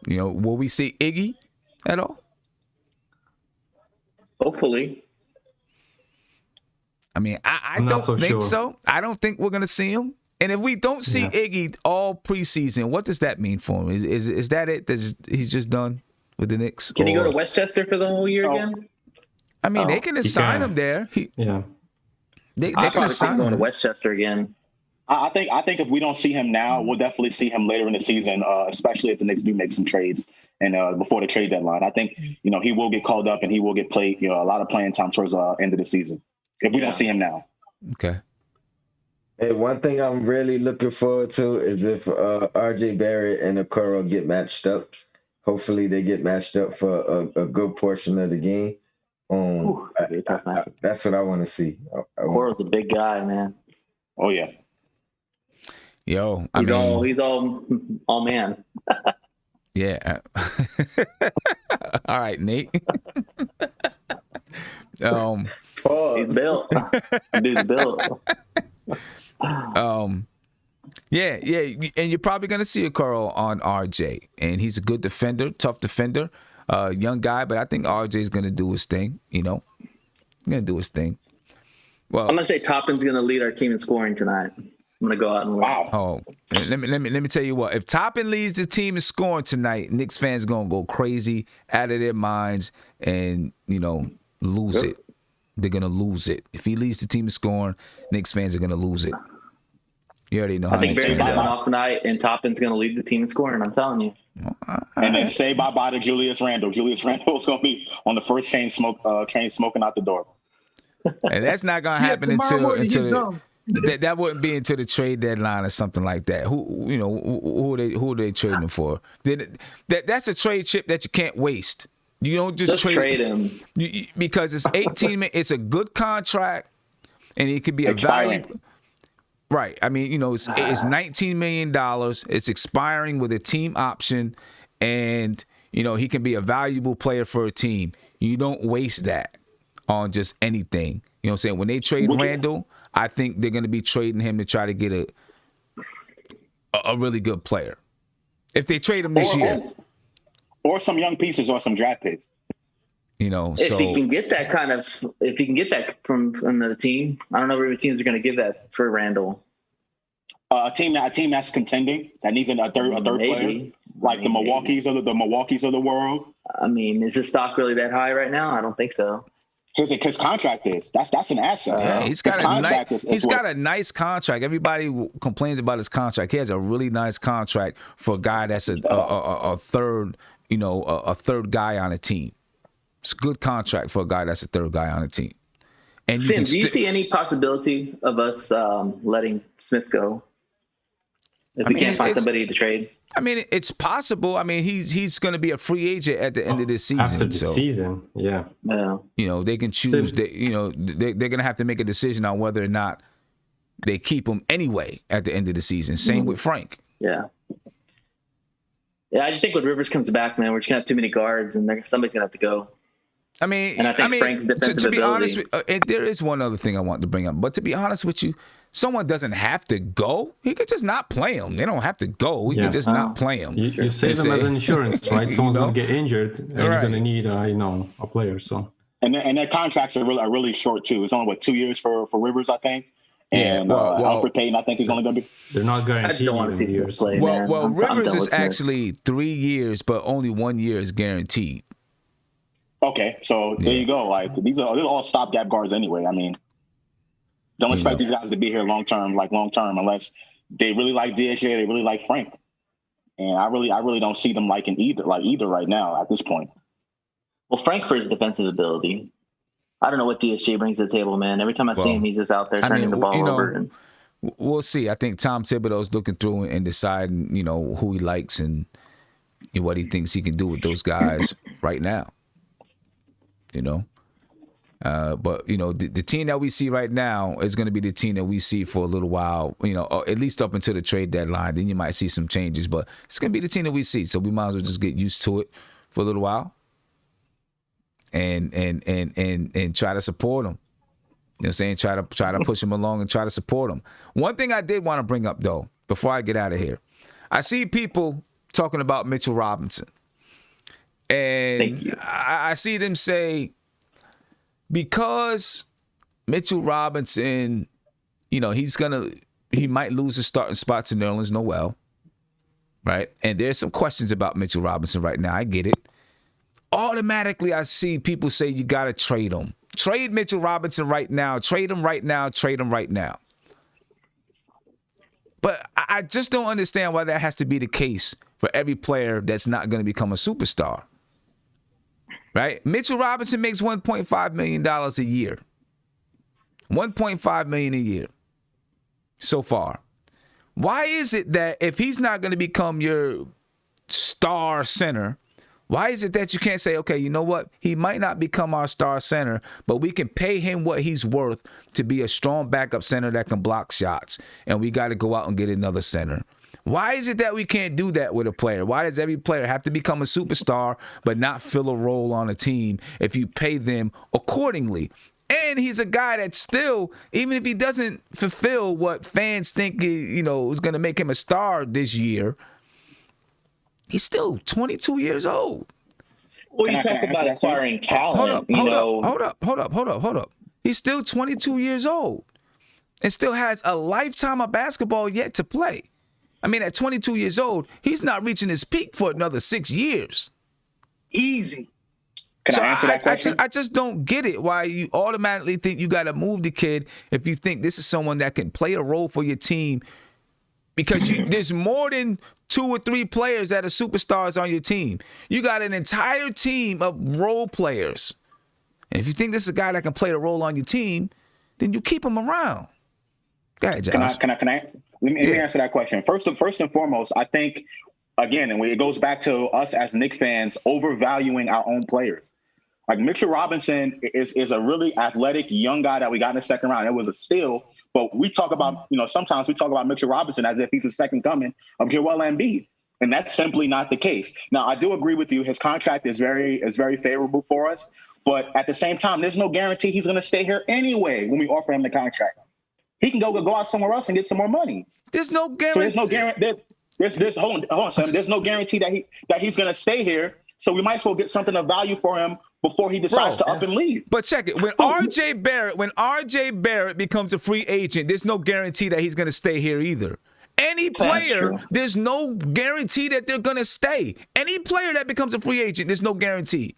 Will we see Iggy at all? Hopefully. I mean, I don't think so. I don't think we're going to see him. And if we don't see Iggy all preseason, what does that mean for him? Is that it? He's just done with the Knicks? Can he go to Westchester for the whole year again? I mean, they can assign him there. They can assign him to Westchester again. I think if we don't see him now, we'll definitely see him later in the season, especially if the Knicks do make some trades. and before the trade deadline. I think he will get called up and he will get played a lot of playing time towards the end of the season if we don't see him now. Okay. Hey, one thing I'm really looking forward to is if RJ Barrett and Okoro get matched up. Hopefully they get matched up for a good portion of the game. That's what I want to see. Okoro's a big guy, man. Oh yeah. Yo, he's all man. Yeah. All right, Nate. He's built. Dude's built. Yeah, and you're probably gonna see a Okoro on RJ, and he's a good defender, tough defender, young guy, but I think RJ is gonna do his thing. Gonna do his thing. Well, I'm gonna say Toppin's gonna lead our team in scoring tonight. I'm gonna go out and win. Wow. Oh, let me tell you what. If Toppin leads the team in scoring tonight, Knicks fans gonna go crazy out of their minds and lose it. They're gonna lose it. If he leads the team in scoring, Knicks fans are gonna lose it. You already know how I think Knicks Barry's fans having are. off tonight, and Toppin's gonna lead the team in scoring. I'm telling you. And then say bye-bye to Julius Randle. Julius Randle is going to be on the first train smoking out the door. And that's not gonna happen until that wouldn't be until the trade deadline or something like that. Who are they trading for? That's a trade chip that you can't waste. You don't just trade him because it's 18. It's a good contract, and it could be expiring. a valuable. Right. I mean, it's $19 million. It's expiring with a team option, and he can be a valuable player for a team. You don't waste that on just anything. You know what I'm saying? When they trade Randall, I think they're going to be trading him to try to get a really good player. If they trade him this year. Or some young pieces or some draft picks. If he can get that from another team, I don't know where the teams are going to give that for Randall. A team that's contending that needs a third player, like the Milwaukees of the world. I mean, is his stock really that high right now? I don't think so. His contract is that's an asset. Yeah, he's got a nice contract. Everybody complains about his contract. He has a really nice contract for a guy that's a third, a third guy on a team. It's a good contract for a guy that's a third guy on a team. And Sim, do you see any possibility of us letting Smith go if we can't find somebody to trade? I mean, it's possible. I mean, he's going to be a free agent at the end of this season. After the season, yeah. They can choose. They're going to have to make a decision on whether or not they keep him anyway at the end of the season. Same with Frank. Yeah. Yeah, I just think when Rivers comes back, man, we're just going to have too many guards, and somebody's going to have to go. I mean, Frank's defensive to be ability. honest, there is one other thing I want to bring up. But to be honest with you, someone doesn't have to go. He could just not play him. They don't have to go. He could just not play him. You save them as an insurance, right? Someone's going to get injured, and you're going to need, a player. So. And their contracts are really short too. It's only 2 years for Rivers, I think. And Alfred Payton, I think, is only going to be. They're not guaranteed. I just don't want to see years. Smith play, man. Well, Rivers is actually 3 years, but only 1 year is guaranteed. Okay, so there you go. Like these are all stopgap guards anyway. I mean, don't expect these guys to be here long term, unless they really like DHA, they really like Frank. And I really don't see them liking either right now at this point. Well, Frank for his defensive ability. I don't know what DSJ brings to the table, man. Every time I see him, he's just out there turning the ball over. We'll see. I think Tom Thibodeau's looking through and deciding, who he likes and what he thinks he can do with those guys right now. But the team that we see right now is going to be the team that we see for a little while, at least up until the trade deadline. Then you might see some changes, but it's going to be the team that we see. So we might as well just get used to it for a little while and try to support them. You know what I'm saying? Try to push them along and try to support them. One thing I did want to bring up though, before I get out of here, I see people talking about Mitchell Robinson. And I see them say, because Mitchell Robinson, he might lose his starting spot to Nerlens Noel, right? And there's some questions about Mitchell Robinson right now. I get it. Automatically, I see people say you got to trade him. Trade Mitchell Robinson right now. Trade him right now. Trade him right now. But I just don't understand why that has to be the case for every player that's not going to become a superstar. Right? Mitchell Robinson makes $1.5 million a year. $1.5 million a year so far. Why is it that if he's not going to become your star center, why is it that you can't say, okay, you know what? He might not become our star center, but we can pay him what he's worth to be a strong backup center that can block shots, and we got to go out and get another center. Why is it that we can't do that with a player? Why does every player have to become a superstar but not fill a role on a team if you pay them accordingly? And he's a guy that still, even if he doesn't fulfill what fans think, is going to make him a star this year, he's still 22 years old. Well, you talk about acquiring talent. Hold up. He's still 22 years old and still has a lifetime of basketball yet to play. I mean, at 22 years old, he's not reaching his peak for another 6 years. Easy. Can I answer that question? I just don't get it why you automatically think you got to move the kid if you think this is someone that can play a role for your team, because there's more than 2 or 3 players that are superstars on your team. You got an entire team of role players. And if you think this is a guy that can play a role on your team, then you keep him around. Go ahead, Josh. Can I? Let me answer that question. First and foremost, I think, again, and it goes back to us as Knicks fans overvaluing our own players. Like Mitchell Robinson is a really athletic young guy that we got in the second round. It was a steal, but we talk about, sometimes we talk about Mitchell Robinson as if he's the second coming of Joel Embiid, and that's simply not the case. Now, I do agree with you. His contract is very favorable for us, but at the same time, there's no guarantee he's going to stay here anyway when we offer him the contract. He can go out somewhere else and get some more money. There's no guarantee. So there's no guarantee. Hold on, Sam. There's no guarantee that he's going to stay here. So we might as well get something of value for him before he decides to up and leave. But check it. When RJ Barrett becomes a free agent, there's no guarantee that he's going to stay here either. Any player, there's no guarantee that they're going to stay. Any player that becomes a free agent, there's no guarantee.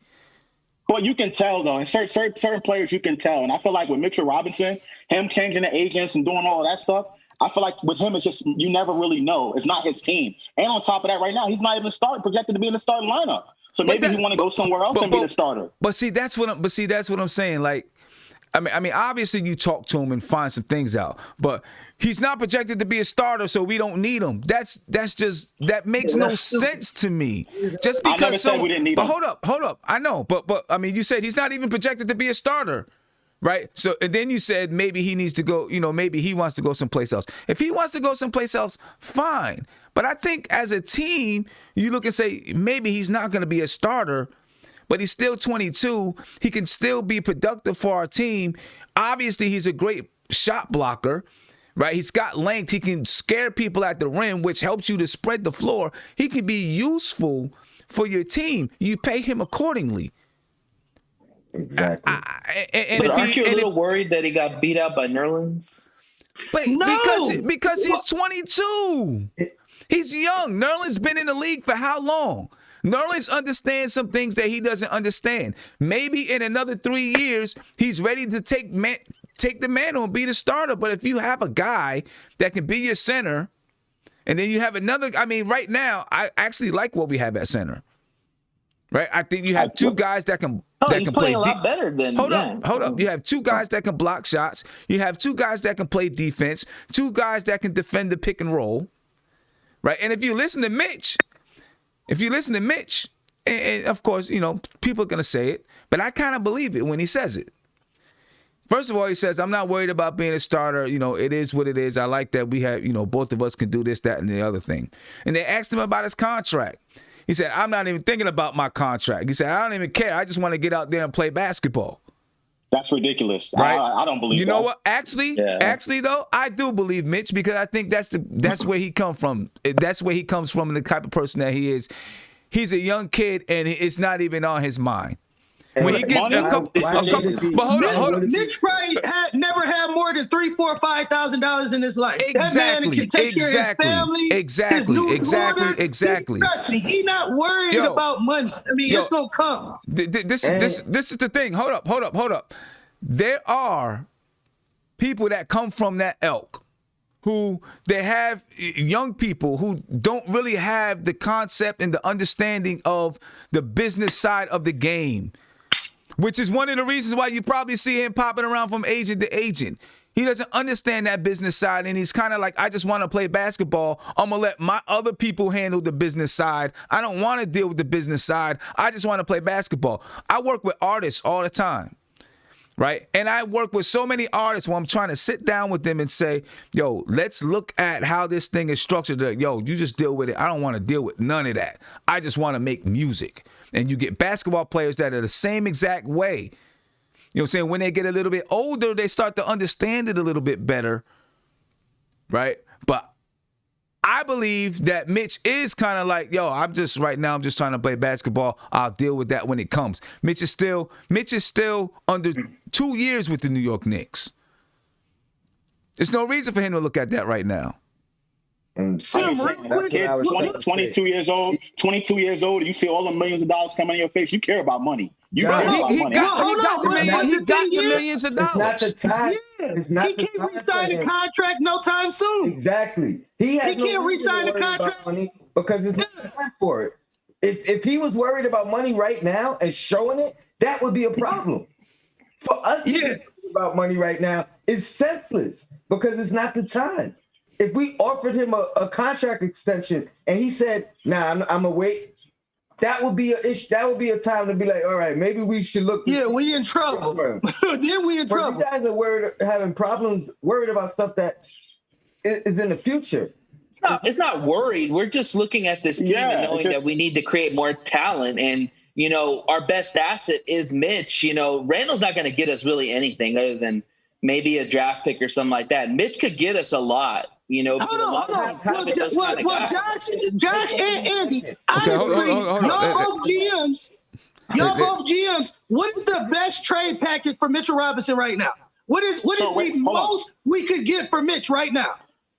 Well, you can tell, though. And certain players you can tell. And I feel like with Mitchell Robinson, him changing the agents and doing all of that stuff, I feel like with him, it's just you never really know. It's not his team. And on top of that, right now, he's not even projected to be in the starting lineup. So maybe he want to go somewhere else and be the starter. But that's what I'm saying. Like, I mean, obviously you talk to him and find some things out, but he's not projected to be a starter, so we don't need him. That makes no sense to me. Just because I never said we didn't need him. But hold up. I know, but I mean, you said he's not even projected to be a starter. Right. So, and then you said maybe he needs to go, maybe he wants to go someplace else. If he wants to go someplace else, fine. But I think as a team, you look and say maybe he's not going to be a starter, but he's still 22. He can still be productive for our team. Obviously, he's a great shot blocker, right? He's got length. He can scare people at the rim, which helps you to spread the floor. He can be useful for your team. You pay him accordingly. Exactly. But aren't you a little worried that he got beat out by Nerlens? But no! because he's 22. He's young. Nerlens been in the league for how long? Nerlens understands some things that he doesn't understand. Maybe in another 3 years, he's ready to take the mantle and be the starter. But if you have a guy that can be your center, and then you have another, I mean, right now, I actually like what we have at center. Right? I think you have 2 guys that can he's playing a lot better than Hold up. You have 2 guys that can block shots. You have 2 guys that can play defense. 2 guys that can defend the pick and roll. Right? And if you listen to Mitch, and of course, people are going to say it, but I kind of believe it when he says it. First of all, he says, I'm not worried about being a starter. It is what it is. I like that we have, both of us can do this, that, and the other thing. And they asked him about his contract. He said, I'm not even thinking about my contract. He said, I don't even care. I just want to get out there and play basketball. That's ridiculous. Right? I don't believe that. You know what? Actually, though, I do believe Mitch, because I think that's where he comes from. That's where he comes from and the type of person that he is. He's a young kid, and it's not even on his mind. When he gets but hold on. Mitch probably never had more than $3,000, $4,000, $5,000 in his life. Exactly. That man can take care of his family. Exactly. Trust me, he's not worried about money. I mean, it's gonna come. This is the thing. Hold up. There are people that come from that ilk who they have young people who don't really have the concept and the understanding of the business side of the game, which is one of the reasons why you probably see him popping around from agent to agent. He doesn't understand that business side, and he's kind of like, I just want to play basketball. I'm going to let my other people handle the business side. I don't want to deal with the business side. I just want to play basketball. I work with artists all the time, right? And I work with so many artists where I'm trying to sit down with them and say, yo, let's look at how this thing is structured. Yo, you just deal with it. I don't want to deal with none of that. I just want to make music. And you get basketball players that are the same exact way. You know what I'm saying? When they get a little bit older, they start to understand it a little bit better, right? But I believe that Mitch is kind of like, yo, I'm just trying to play basketball. I'll deal with that when it comes. Mitch is still under 2 years with the New York Knicks. There's no reason for him to look at that right now. And Sim, real quick, Kid, 22 years old, you see all the millions of dollars coming in your face. You care about money. You care about money. He got the millions of dollars. It's not the time. He can't re-sign the contract no time soon. Exactly. He can't re-sign the contract because there's no time for it. If he was worried about money right now and showing it, that would be a problem. For us to be worried about money right now is senseless because it's not the time. If we offered him a contract extension and he said, "Nah, I'm gonna wait," that would be That would be a time to be like, "All right, maybe we should look." Yeah, we in trouble. Then we in trouble. You guys are worried about stuff that is in the future. It's not worried. We're just looking at this team and knowing that we need to create more talent. And, you know, our best asset is Mitch. You know, Randall's not going to get us really anything other than maybe a draft pick or something like that. Mitch could get us a lot. You know, hold on. Well, Josh and Andy, honestly, y'all both GMs. What is the best trade package for Mitchell Robinson right now? What is the most we could get for Mitch right now?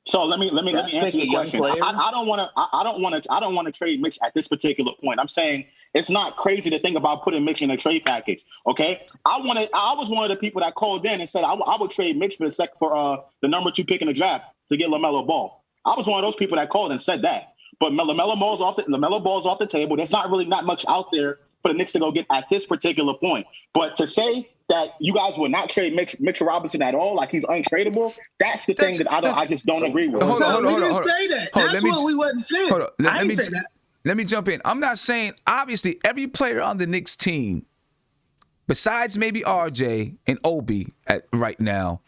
So let me answer the question. I don't want to trade Mitch at this particular point. I'm saying it's not crazy to think about putting Mitch in a trade package. Okay, I was one of the people that called in and said I would trade Mitch for the number 2 pick in the draft to get LaMelo Ball. I was one of those people that called and said that. But LaMelo Ball's off the table. There's not really not much out there for the Knicks to go get at this particular point. But to say that you guys would not trade Mitchell Robinson at all, like he's untradeable, that's the thing that I just don't agree with. We didn't say that. That's what we wasn't saying. I didn't say that. Let me jump in. I'm not saying, obviously, every player on the Knicks team, besides maybe RJ and Obi right now,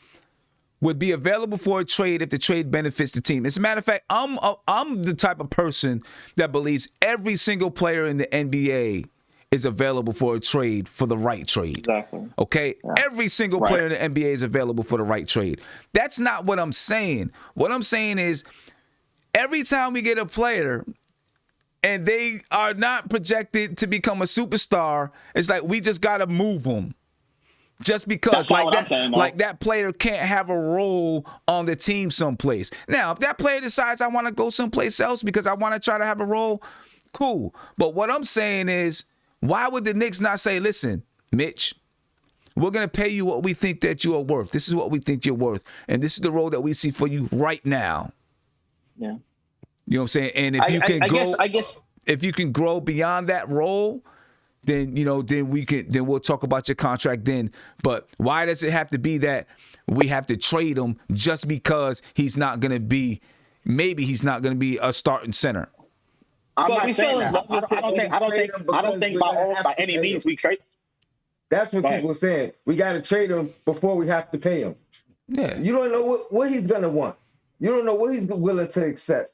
would be available for a trade if the trade benefits the team. As a matter of fact, I'm the type of person that believes every single player in the NBA is available for a trade for the right trade. Exactly. Okay? Yeah. Every single player in the NBA is available for the right trade. That's not what I'm saying. What I'm saying is every time we get a player and they are not projected to become a superstar, it's like we just got to move them. Just because that player can't have a role on the team someplace. Now, if that player decides I want to go someplace else because I want to try to have a role, cool. But what I'm saying is, why would the Knicks not say, listen, Mitch, we're going to pay you what we think that you are worth. This is what we think you're worth. And this is the role that we see for you right now. Yeah. You know what I'm saying? And if you can if you can grow beyond that role, then we'll talk about your contract then. But why does it have to be that we have to trade him just because he's not going to be a starting center? I'm not saying that. I don't think by any means we trade. That's what people are saying. We got to trade him before we have to pay him. Yeah. You don't know what he's going to want. You don't know what he's willing to accept.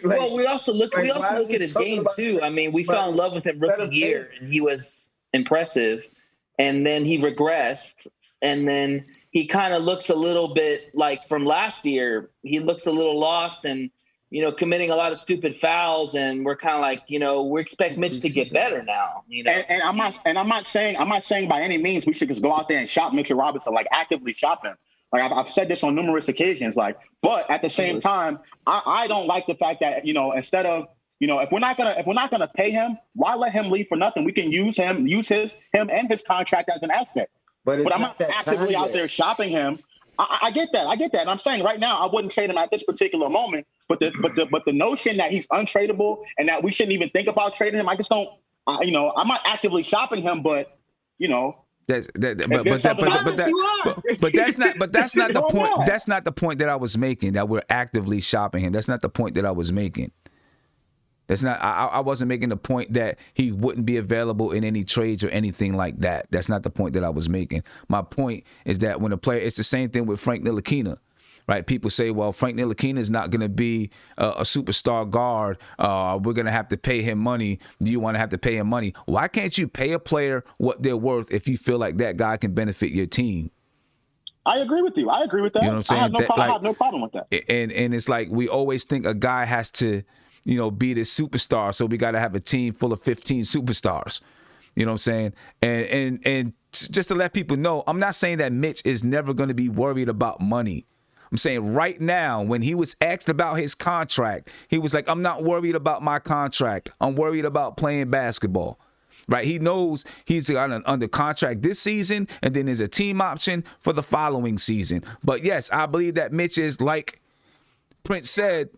We also look at his game too. I mean, we fell in love with him rookie year, and he was impressive, and then he regressed, and then he kind of looks a little bit like from last year. He looks a little lost, and committing a lot of stupid fouls, and we're kind of like, we expect Mitch to get better now. And I'm not saying by any means we should just go out there and shop Mitchell Robinson, like actively shop him. Like I've said this on numerous occasions, but at the same time, I don't like the fact that, instead of, if we're not gonna pay him, why let him leave for nothing? We can use him and his contract as an asset. But I'm not actively out there shopping him. I get that. And I'm saying right now I wouldn't trade him at this particular moment. But the notion that he's untradeable and that we shouldn't even think about trading him, I just don't. I'm not actively shopping him, but But that's not the point. That's not the point that I was making. That we're actively shopping him. That's not the point that I was making. That's not. I wasn't making the point that he wouldn't be available in any trades or anything like that. That's not the point that I was making. My point is that when a player, it's the same thing with Frank Ntilikina. Right? People say, well, Frank Ntilikina is not going to be a superstar guard. We're going to have to pay him money. Do you want to have to pay him money? Why can't you pay a player what they're worth if you feel like that guy can benefit your team? I agree with you. I agree with that. You know what I'm saying? I have no problem with that. And it's like we always think a guy has to, be this superstar. So we got to have a team full of 15 superstars. You know what I'm saying? And just to let people know, I'm not saying that Mitch is never going to be worried about money. I'm saying right now, when he was asked about his contract, he was like, I'm not worried about my contract. I'm worried about playing basketball. Right? He knows he's under contract this season, and then there's a team option for the following season. But yes, I believe that Mitch is, like Prince said,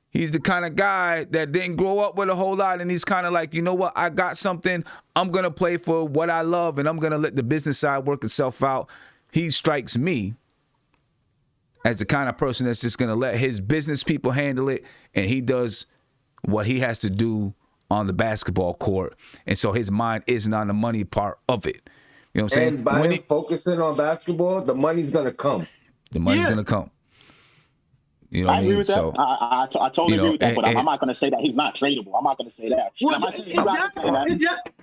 he's the kind of guy that didn't grow up with a whole lot, and he's kind of like, you know what, I got something. I'm going to play for what I love, and I'm going to let the business side work itself out. He strikes me as the kind of person that's just going to let his business people handle it, and he does what he has to do on the basketball court. And so his mind isn't on the money part of it. You know what I'm saying? And by him focusing on basketball, the money's going to come. The money's going to come. You know I agree with that. I totally agree with that, but I'm not going to say that he's not tradable. I'm not going to say that. Well,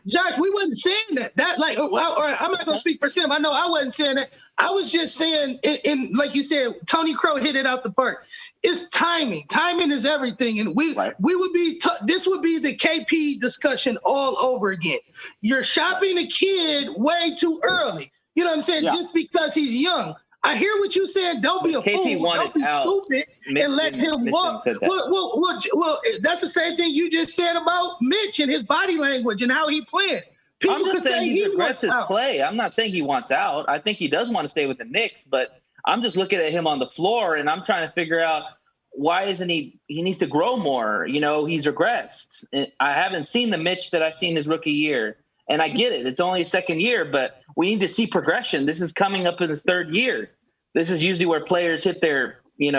Josh, we wasn't saying that. I'm not going to speak for Sam. I know I wasn't saying that. I was just saying, in like you said, Tony Crow hit it out the park. It's timing. Timing is everything, and we would be. This would be the KP discussion all over again. You're shopping a kid way too early. You know what I'm saying? Yeah. Just because he's young. I hear what you're saying. Don't be a fool. Don't be stupid and let him walk. Well, that's the same thing you just said about Mitch and his body language and how he played. I'm just saying he regressed his play. I'm not saying he wants out. I think he does want to stay with the Knicks, but I'm just looking at him on the floor and I'm trying to figure out why isn't he needs to grow more. He's regressed. I haven't seen the Mitch that I've seen his rookie year. And I get it. It's only his second year, but we need to see progression. This is coming up in his third year. This is usually where players hit their, you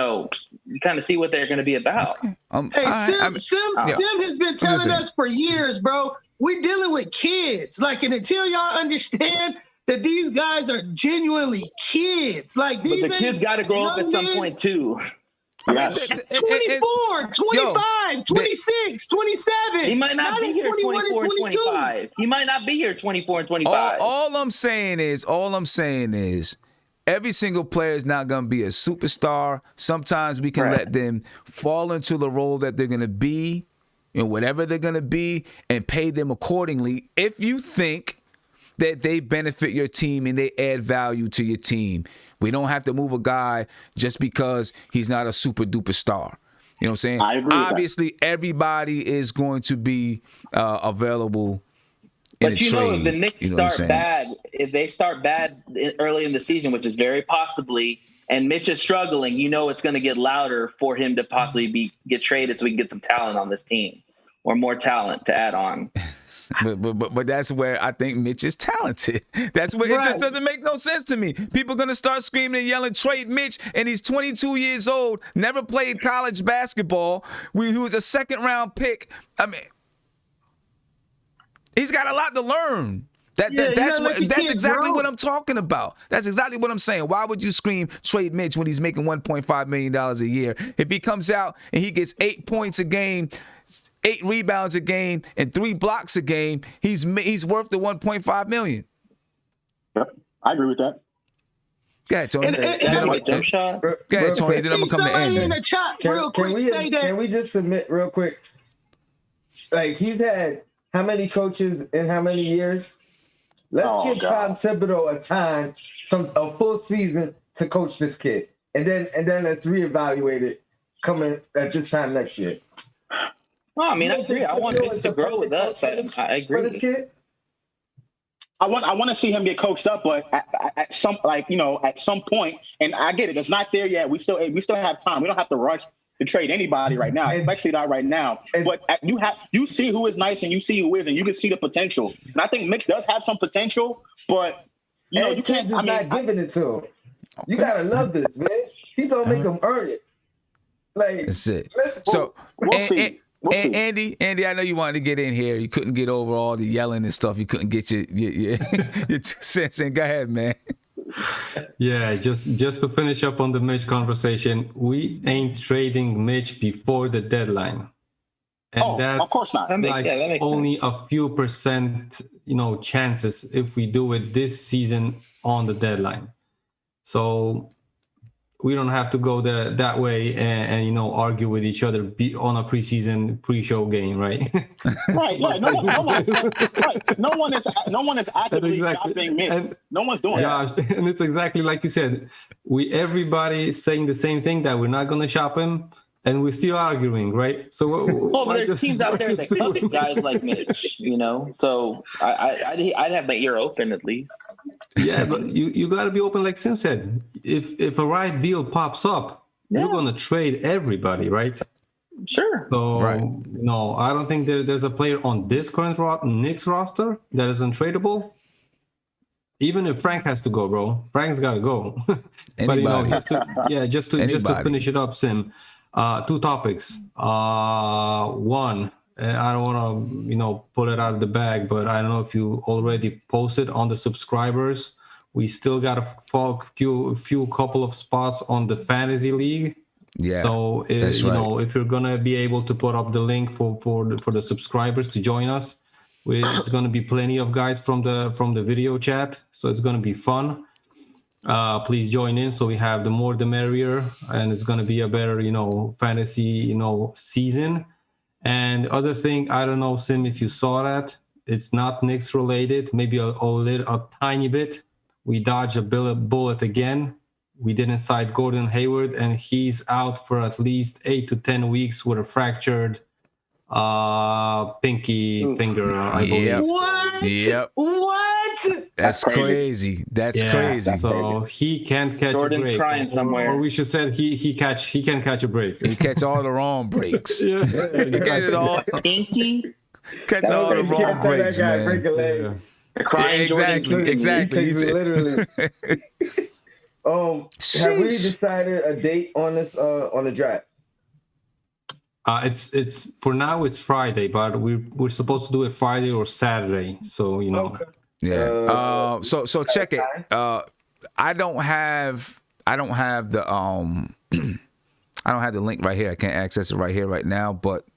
kind of see what they're going to be about. Sim has been telling us for years, bro, we're dealing with kids. And until y'all understand that these guys are genuinely kids. But the kids got to grow up at some point, too. Yes. 24, 25, 26, 27. He might not be here 24 and 25. He might not be here 24 and 25. All I'm saying is every single player is not going to be a superstar. Sometimes we can let them fall into the role that they're going to be, whatever they're going to be, and pay them accordingly if you think that they benefit your team and they add value to your team. We don't have to move a guy just because he's not a super duper star. You know what I'm saying? I agree. Obviously, everybody is going to be available in a trade. But if the Knicks if they start bad early in the season, which is very possibly, and Mitch is struggling, it's going to get louder for him to possibly get traded so we can get some talent on this team or more talent to add on. But that's where I think Mitch is talented. That's where it just doesn't make no sense to me. People are going to start screaming and yelling, trade Mitch, and he's 22 years old, never played college basketball. He was a second-round pick. I mean, he's got a lot to learn. That's exactly what I'm talking about. That's exactly what I'm saying. Why would you scream trade Mitch when he's making $1.5 million a year? If he comes out and he gets 8 points a game, 8 rebounds a game, and 3 blocks a game, he's worth the $1.5 million. Yep, I agree with that. Go ahead, Tony. Then I'm going to come to Andy. In the chat Can we just submit real quick? He's had how many coaches in how many years? Let's give Tom Thibodeau a full season to coach this kid, and then let's reevaluate it coming at this time next year. Well, I mean, I agree. I want Mitch to grow with us. I agree. I want to see him get coached up, but at some at some point, and I get it, it's not there yet. We still have time. We don't have to rush to trade anybody right now, especially not right now. But you see who is nice and you see who isn't. You can see the potential, and I think Mitch does have some potential, but you can't. Not giving it to him. You gotta love this, man. He's gonna make him earn it. Like that's it. So we'll see. Andy, I know you wanted to get in here. You couldn't get over all the yelling and stuff. You couldn't get your 2 cents in. Go ahead, man. Yeah, just to finish up on the Mitch conversation, we ain't trading Mitch before the deadline. And that's of course not. That makes only sense. a few percent, chances if we do it this season on the deadline. So we don't have to go that way and argue with each other on a preseason pre-show game, right? Right. No one is actively shopping Mitch. No one's doing that. And it's exactly like you said. Everybody saying the same thing, that we're not going to shop him, and we're still arguing, right? So but there's teams out there that covet guys like Mitch, So I'd have my ear open at least. Yeah, but you got to be open, like Sim said. If a right deal pops up, you're going to trade everybody, right? Sure. So, no, I don't think there's a player on this current Knicks roster that is untradeable. Even if Frank has to go, bro. Frank's got to go. But, just to finish it up, Sim, 2 topics. One, I don't want to, pull it out of the bag, but I don't know if you already posted on the subscribers. We still got a few couple of spots on the fantasy league. Yeah. So if you're gonna be able to put up the link for the subscribers to join us, it's gonna be plenty of guys from the video chat. So it's gonna be fun. Please join in. So we have the more the merrier, and it's gonna be a better fantasy season. And the other thing, I don't know, Sim, if you saw that, it's not Knicks related, maybe a tiny bit. We dodged a bullet again. We didn't cite Gordon Hayward, and he's out for at least 8 to 10 weeks with a fractured pinky finger, I believe. What? Yep. What? That's crazy. That's crazy. So he can't catch Jordan's a break. crying somewhere. Or we should say he can catch a break. He catch all the wrong breaks. Yeah. He catch it all. Pinky? Catch all the wrong breaks, man. Break a leg. Crying Jordan. Exactly. Literally. Have we decided a date on this on the draft? It's for now it's Friday, but we're supposed to do it Friday or Saturday. So Okay. Yeah. So check it. I don't have the I don't have the link right here. I can't access it right here right now, but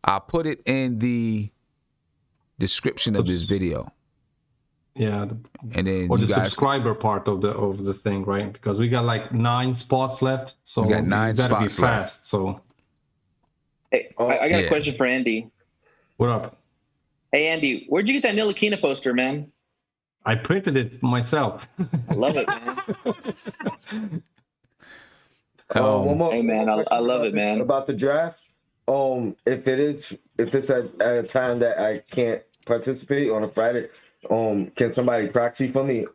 I'll put it in the description of this video. Yeah, and then or the subscriber part of the thing, right? Because we got like 9 spots left, so we got 9 gotta spots be fast. left. So, hey, I got a question for Andy. What up? Hey Andy, where'd you get that Ntilikina poster, man? I printed it myself. I love it, man. One more, hey man, I love it, man. About the draft, if it's at a time that I can't participate on a Friday, can somebody proxy for me?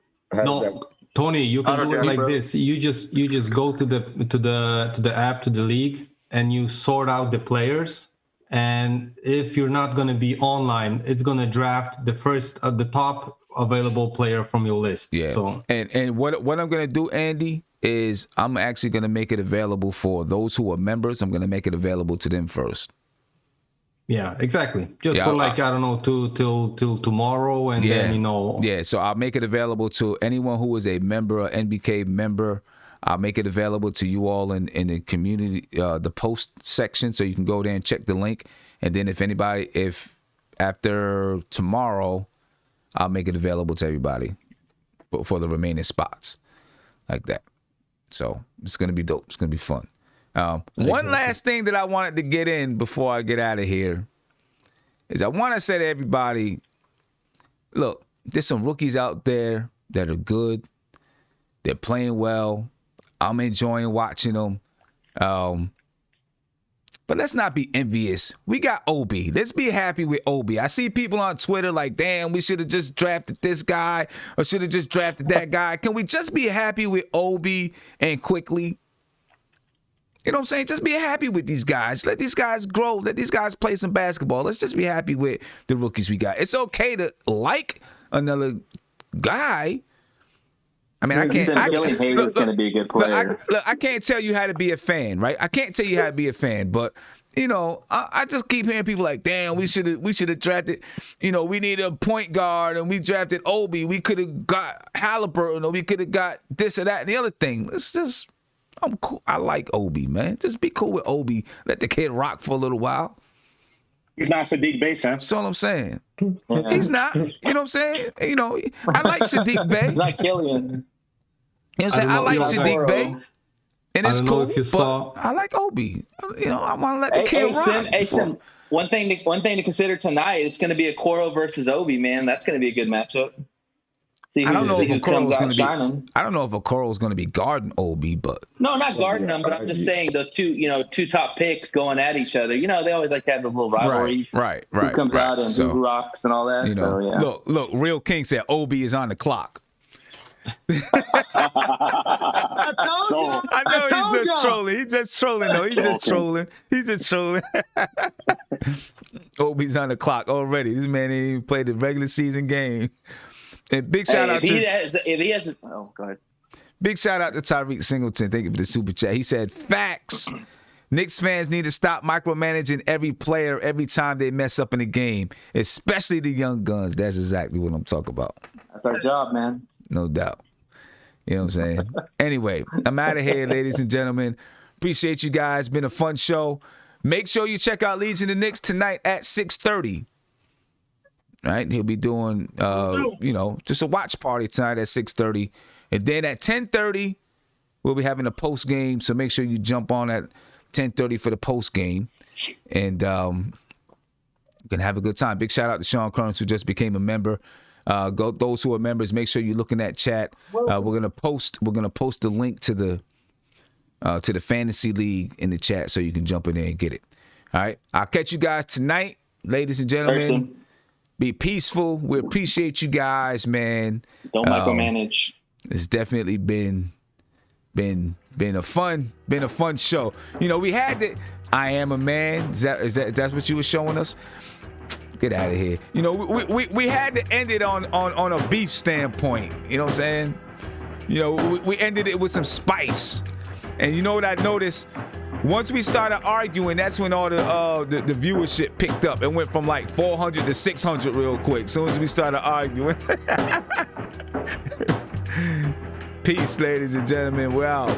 Tony, you can do it like this. You just go to the app, to the league, and you sort out the players. And if you're not going to be online, it's going to draft the top available player from your list. Yeah. So and what I'm going to do, Andy, is I'm actually going to make it available for those who are members. I'm going to make it available to them first. Yeah, exactly. Just for I don't know, till tomorrow, and then Yeah, so I'll make it available to anyone who is a member, an NBK member. I'll make it available to you all in the community, the post section, so you can go there and check the link. And then if after tomorrow, I'll make it available to everybody for the remaining spots, like that. So it's gonna be dope. It's gonna be fun. One last thing that I wanted to get in before I get out of here is I want to say to everybody, look, there's some rookies out there that are good. They're playing well. I'm enjoying watching them. But let's not be envious. We got Obi. Let's be happy with Obi. I see people on Twitter like, damn, we should have just drafted this guy or should have just drafted that guy. Can we just be happy with Obi and Quickly? You know what I'm saying? Just be happy with these guys. Let these guys grow. Let these guys play some basketball. Let's just be happy with the rookies we got. It's okay to like another guy. I mean, I can't. Killian Hayes going to be a good player. I can't tell you how to be a fan, right? I can't tell you how to be a fan, but you know, I just keep hearing people like, "Damn, we should have drafted. You know, we need a point guard, and we drafted Obi. We could have got Halliburton, or we could have got this or that and the other thing." Let's just, I'm cool. I like Obi, man. Just be cool with Obi. Let the kid rock for a little while. He's not Sadiq Bey, Sam. That's all I'm saying. Yeah. He's not. You know what I'm saying? You know, I like Sadiq Bey. Not Killian. You know what I'm saying? I like Sadiq Bey. And it's cool, but I like Obi. You know, I want to let the kid rock. Sim, one thing to consider tonight, it's going to be Okoro versus Obi, man. That's going to be a good matchup. I don't know if Okoro is going to be. I don't know if Okoro is going to be guarding Obi, but no, not guarding him. But I'm just saying the two top picks going at each other. You know, they always like to have the little rivalries. Right. Who comes out and who rocks and all that. You know, so, yeah. Look. Real King said Obi is on the clock. I told you. I know he's just trolling. He's just trolling, though. He's just trolling. Obi's on the clock already. This man ain't even played the regular season game. And big shout out to go ahead. Big shout out to Tyreek Singleton. Thank you for the super chat. He said, "Facts. Knicks fans need to stop micromanaging every player every time they mess up in the game, especially the young guns." That's exactly what I'm talking about. That's our job, man. No doubt. You know what I'm saying? Anyway, I'm out of here, ladies and gentlemen. Appreciate you guys. Been a fun show. Make sure you check out Leeds and the Knicks tonight at 6:30. Right? He'll be doing, just a watch party tonight at 6:30. And then at 10:30, we'll be having a post game. So make sure you jump on at 10:30 for the post game. And you can have a good time. Big shout out to Sean Kearns, who just became a member. Those who are members, make sure you look in that chat. We're gonna post the link to the fantasy league in the chat so you can jump in there and get it. All right. I'll catch you guys tonight, ladies and gentlemen. Be peaceful. We appreciate you guys, man. Don't micromanage. It's definitely been a fun show. You know, we had the I Am a Man. Is that what you were showing us? Get out of here. You know, we had to end it on a beef standpoint. You know what I'm saying? You know, we ended it with some spice. And you know what I noticed? Once we started arguing, that's when all the viewership picked up. It went from like 400 to 600 real quick. As soon as we started arguing. Peace, ladies and gentlemen. We're out.